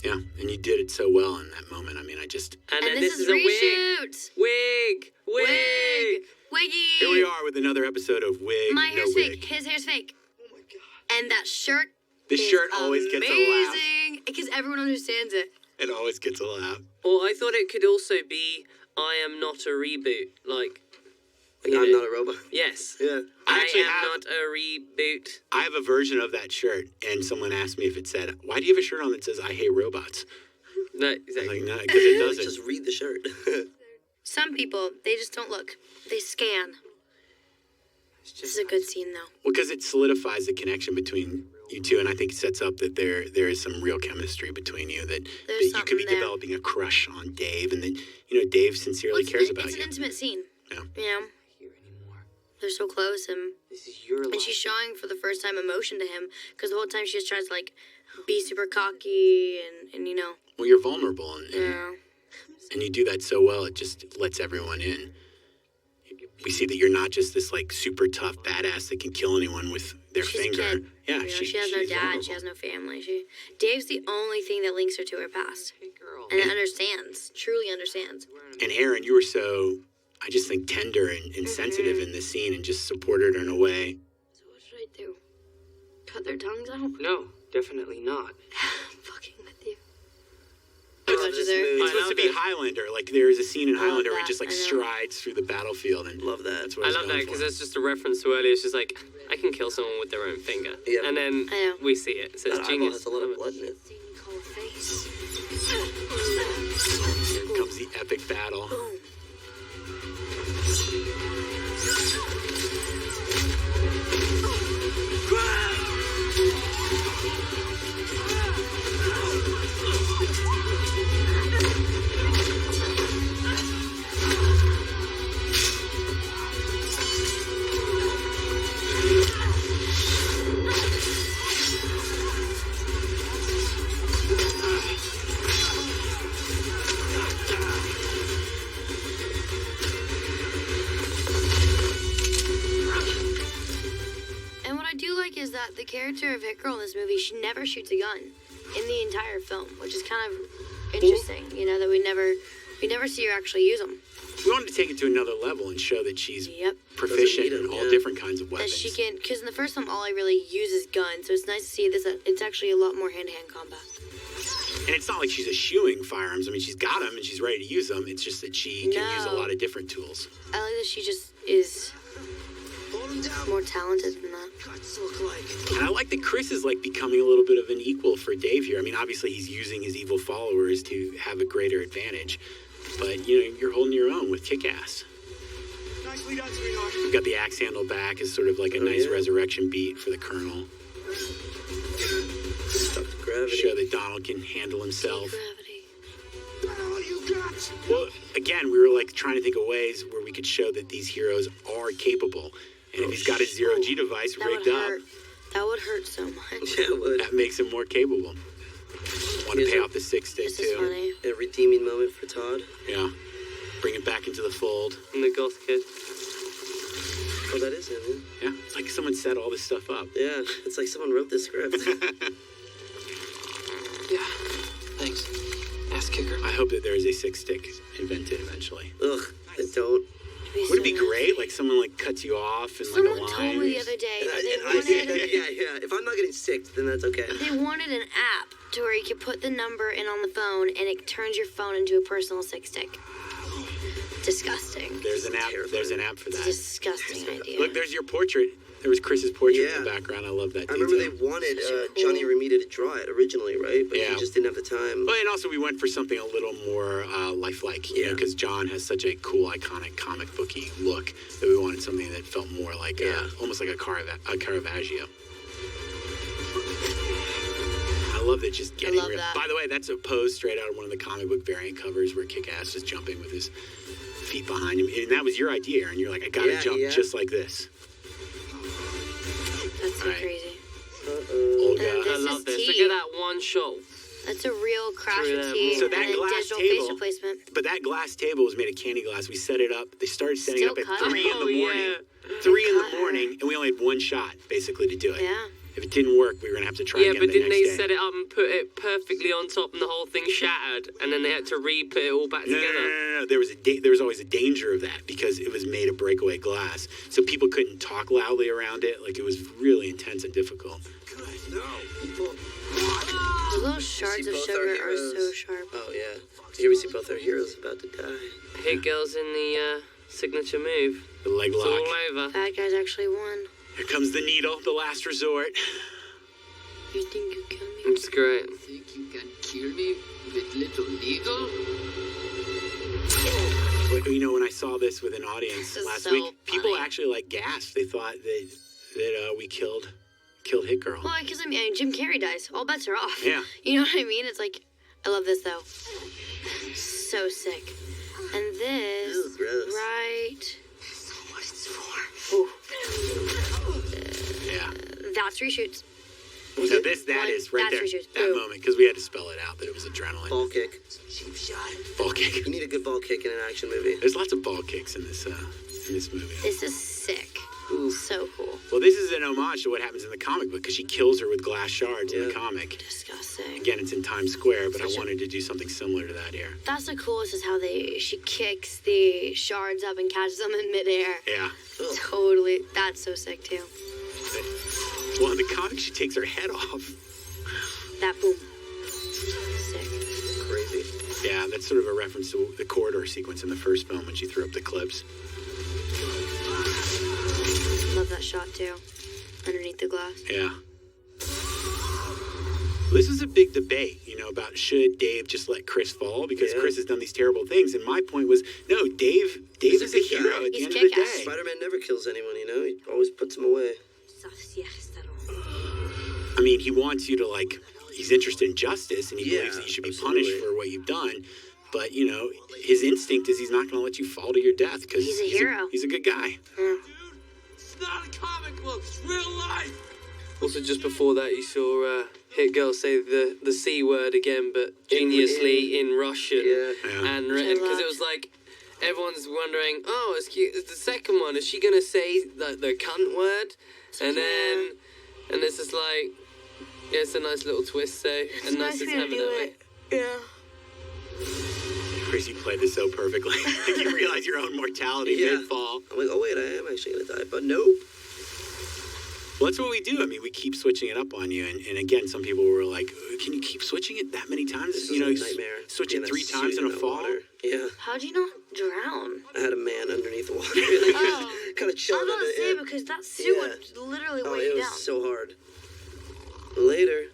Yeah, and you did it so well in that moment. I mean, I just... and then And this is a reshoot. wig. Wiggy. Here we are with another episode of Wig, My No hair's Wig. fake. His hair's fake. Oh my god. And that shirt. This is shirt always gets a laugh. amazing because everyone understands it. It always gets a laugh. Or I thought it could also be I am not a reboot. Like I'm not a robot. yes. Yeah. I actually am have- not a reboot. I have a version of that shirt, and someone asked me if it said, why do you have a shirt on that says, I hate robots? No, I was exactly. like, no, because it doesn't. Just read the shirt. Some people, they just don't look. They scan. This is a good scene, though. Well, because it solidifies the connection between you two, and I think it sets up that there is some real chemistry between you, that There's you could be something there. developing a crush on Dave, and that, Dave sincerely cares about It's you. an intimate scene. Yeah. You know? They're so close, and This is your life. she's showing for the first time emotion to him because the whole time she just tries to like be super cocky and Well, you're vulnerable, and yeah. you do that so well, it just lets everyone in. We see that you're not just this like super tough badass that can kill anyone with their She's a finger. kid. Yeah, she has no she's dad. vulnerable. She has no family. Dave's the only thing that links her to her past, and understands, truly understands. And Aaron, you were so, I just think, tender and sensitive in this scene, and just supported her in a way. So what should I do? Cut their tongues out? No, definitely not. I'm fucking with you. I love Touches this her. movie. It's supposed to be that. Highlander. Like there is a scene in I love Highlander where he that. just like I know. strides through the battlefield, and Love that. that's what I was love that going because for. that's just a reference to earlier. It's just like I can kill someone with their own finger, Yep. and then I know. we see it. So That it's eyeball genius. has a lot of blood in it. Cold face. Here comes the epic battle. And what I do like is that the character of Hit Girl in this movie, she never shoots a gun in the entire film, which is kind of interesting. That we never see her actually use them. We wanted to take it to another level and show that she's Yep. proficient Doesn't in need 'em, all yeah. different kinds of That weapons. she can, because in the first film, all I really use is guns. So it's nice to see this. It's actually a lot more hand-to-hand combat. And it's not like she's eschewing firearms. I mean, she's got them and she's ready to use them. It's just that she can use a No. lot of different tools. I like that she just is Hold him down. more talented than that. Cuts look like. And I like that Chris is like becoming a little bit of an equal for Dave here. I mean, obviously he's using his evil followers to have a greater advantage. But, you're holding your own with Kick-Ass. Nicely done, sweetheart. We've got the axe handle back as sort of like a nice yeah. resurrection beat for the Colonel. Stuck to gravity. Show that Donald can handle himself. Gravity. All you got. Well, again, we were like trying to think of ways where we could show that these heroes are capable. And if he's got his zero-G device That rigged would up, hurt. That would hurt so much. Yeah, it would. That makes him more capable. Want to pay off the 6 stick This too. is funny. A redeeming moment for Todd. Yeah. Bring it back into the fold. And the goth kid. Oh, that is him. Yeah. It's like someone set all this stuff up. Yeah, it's like someone wrote this script. Yeah. Thanks. Ass kicker. I hope that there is a 6 stick invented eventually. Ugh, I don't. Would it be great? Like someone like cuts you off and Someone like a line. told me the other day that they And I say that, wanted, yeah. If I'm not getting sick, then that's okay. they wanted an app to where you could put the number in on the phone and it turns your phone into a personal 6 stick. Disgusting. There's an app. There's an app for It's a that. disgusting idea. Look, there's your portrait. There was Chris's portrait in Yeah. the background. I love that. I remember they detail. wanted Such a cool- Johnny Ramita to draw it originally, right? But Yeah. he just didn't have the time. Well, and also we went for something a little more lifelike, you know, Yeah. because John has such a cool, iconic comic booky look that we wanted something that felt more like almost like a Caravaggio. I love that just getting love rid. that. By the way, that's a pose straight out of one of the comic book variant covers where Kick-Ass is jumping with his feet behind him, and that was your idea, Aaron. You're like, I gotta jump just like this. That's so All right. crazy. Olga. And I this love is this. tea. Look at that one shot. That's a real crash Through of that tea wall. So that and then glass digital table- face replacement. But that glass table was made of candy glass. We set it up. They started setting Still it up at cutting. 3 in the Oh, morning. yeah. 3 in the Cut. morning, and we only had one shot, basically, to do it. Yeah. If it didn't work, we were going to have to try Yeah, again but the didn't next they day. set it up and put it perfectly on top and the whole thing shattered and then they had to re-put it all back No, together? no. There was always a danger of that because it was made of breakaway glass, so people couldn't talk loudly around it. Like it was really intense and difficult. No, people. The little shards of both sugar our are heroes. so sharp. Oh, yeah. Here we see both our heroes about to die. Hit girls in the signature move. The leg It's lock. all over. Bad guys actually won. Here comes the needle, the last resort. You think you kill me? It's great. Think you can kill me with little needle? But, you know, when I saw this with an audience This is last so week, people funny. actually like gasped. They thought that we killed Hit Girl. Well, because I mean, Jim Carrey dies. All bets are off. Yeah. You know what I mean? It's like, I love this though. So sick. And this, Ew, gross. right? That's what it's for. Ooh, Yeah. that's reshoots. So that is right That's there, reshoots. that Boom. moment, because we had to spell it out that it was adrenaline. Ball kick. Cheap shot. Ball kick. You need a good ball kick in an action movie. There's lots of ball kicks in this movie. This is sick. So cool. Well, this is an homage to what happens in the comic book because she kills her with glass shards in the Yeah. comic. Disgusting. Again, it's in Times Square, but I wanted to do something similar to that here. That's the coolest is how she kicks the shards up and catches them in midair. Yeah. Totally. That's so sick too. Well, in the comic, she takes her head off. That boom. Sick. Crazy. Yeah, that's sort of a reference to the corridor sequence in the first film when she threw up the clips. Love that shot too. Underneath the glass. Yeah. This is a big debate, you know, about should Dave just let Chris fall because Chris has done these terrible things. And my point was, no, Dave He's is a a good guy. hero at the He's end of the kick-ass. day. Spider-Man never kills anyone, you know? He always puts them away. I mean, he wants you to, like, he's interested in justice and he believes that you should be punished absolutely. for what you've done. But, you know, his instinct is he's not going to let you fall to your death because He's a hero. He's a good guy. It's not a comic book. It's real life. Also, just before that, you saw Hit Girl say the C word again, but geniusly in Russian. Yeah. And because it was like, everyone's wondering, oh, it's cute. It's the second one. Is she going to say the cunt word? And then, and it's just like, yeah, it's a nice little twist, so, and nice as having that way. Yeah. Chris, you played this so perfectly. Like you realize your own mortality mid-fall. I'm like, oh, wait, I am actually going to die. But nope. Well, that's what we do. I mean, we keep switching it up on you. And again, some people were like, can you keep switching it that many times? This You is know, a nightmare. switch it Being 3 that times suit in a that fall. water. Yeah. How'd you not drown? I had a man underneath the water. Oh. Kind of I chilling was on gonna say it. because that suit Yeah. would literally Oh, weigh it you was down. so hard. Later.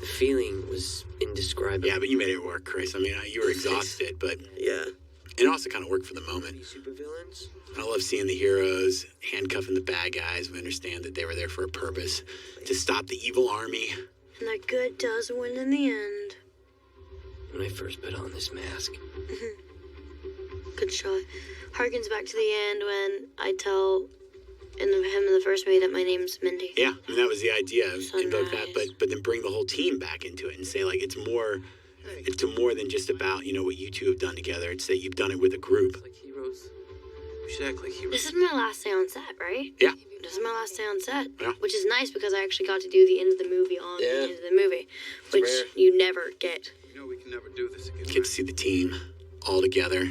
The feeling was indescribable. Yeah, but you made it work, Chris. I mean, you were exhausted, but Yeah. it also kind of worked for the moment. Supervillains? I love seeing the heroes handcuffing the bad guys. We understand that they were there for a purpose, to stop the evil army. And that good does win in the end. When I first put on this mask, Good shot. Harkens back to the end when I tell him in the first movie that my name's Mindy. Yeah, I mean that was the idea. Invoke that, Sunrise. but then bring the whole team back into it and say like it's more than just about what you two have done together. It's that you've done it with a group. Like heroes. We should act like heroes. This is my last day on set, right? Yeah. This is my last day on set, Yeah. which is nice because I actually got to do the end of the movie on the end of the movie, which rare. you never get. You know we can never do this again. Get to see the team all together.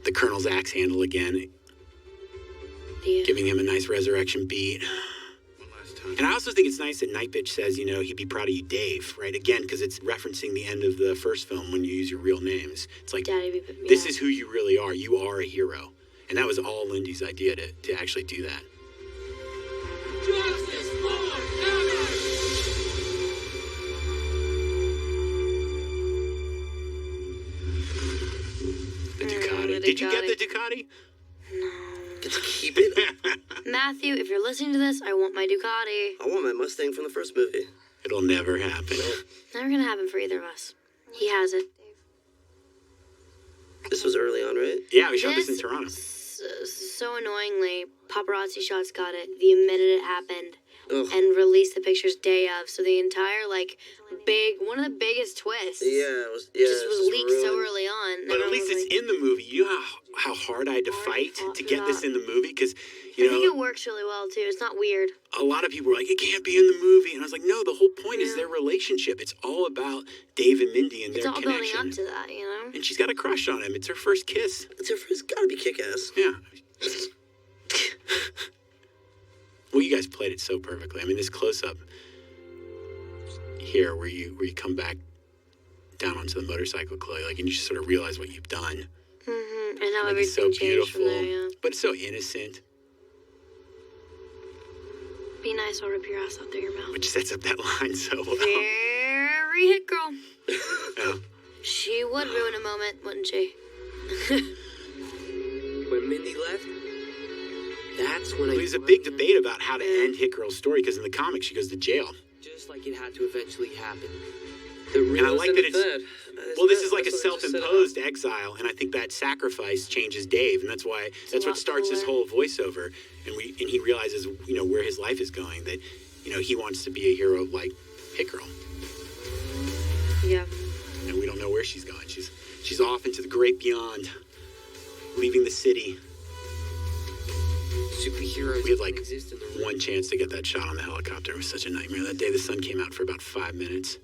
The Colonel's axe handle again, Yeah. giving him a nice resurrection beat. One last time. And I also think it's nice that Night Bitch says, he'd be proud of you, Dave, right? Again, because it's referencing the end of the first film when you use your real names. It's like, Daddy, this is who you really are. You are a hero. And that was all Lindy's idea to actually do that. Justice forever! The Ducati. the Did you get Ducati. the Ducati? Get to keep it. Matthew, if you're listening to this, I want my Ducati. I want my Mustang from the first movie. It'll never happen. Never gonna happen for either of us. He has it. This was early on, right? Yeah, we shot this in Toronto. So annoyingly, paparazzi shots got it the minute it happened. Ugh. And released the pictures day of. So the entire one of the biggest twists. Yeah, it was. Just was leaked so ruined. early on. But at Everyone least was it's in the movie. You know how hard I had to fight to get this in the movie? Because, I think it works really well too. It's not weird. a lot of people were like, it can't be in the movie. And I was like, no, the whole point is their relationship. It's all about Dave and Mindy and It's their all connection. building up to that, you know? And she's got a crush on him. It's her first kiss. It's gotta be kick-ass. Yeah. Well, you guys played it so perfectly. I mean, this close-up here where you come back down onto the motorcycle, Chloe, and you just sort of realize what you've done. Mm-hmm. And how It's so everything changed beautiful, from there, yeah. but it's so innocent, Be nice or rip your ass out through your mouth. which sets up that line so well. Very hit girl. Yeah. She would ruin a moment, wouldn't she? When Mindy left, that's when There's a big debate about how to end Hit Girl's story, because in the comics she goes to jail. Just like it had to eventually happen. And I like that it's... Well, this is like a That's what they just set self-imposed exile, and I think that sacrifice changes Dave, and that's why that's what starts this whole voiceover. And he realizes, where his life is going, that, he wants to be a hero like Hit Girl. Yeah. And we don't know where she's going. She's off into the great beyond, leaving the city. Superheroes We had exist in the one chance to get that shot on the helicopter. It was such a nightmare. That day the sun came out for about 5 minutes.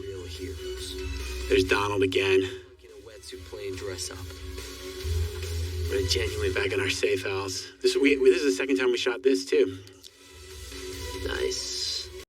real heroes. There's Donald again. In a wetsuit playing dress up. We're genuinely back in our safe house. This is the second time we shot this too. Nice.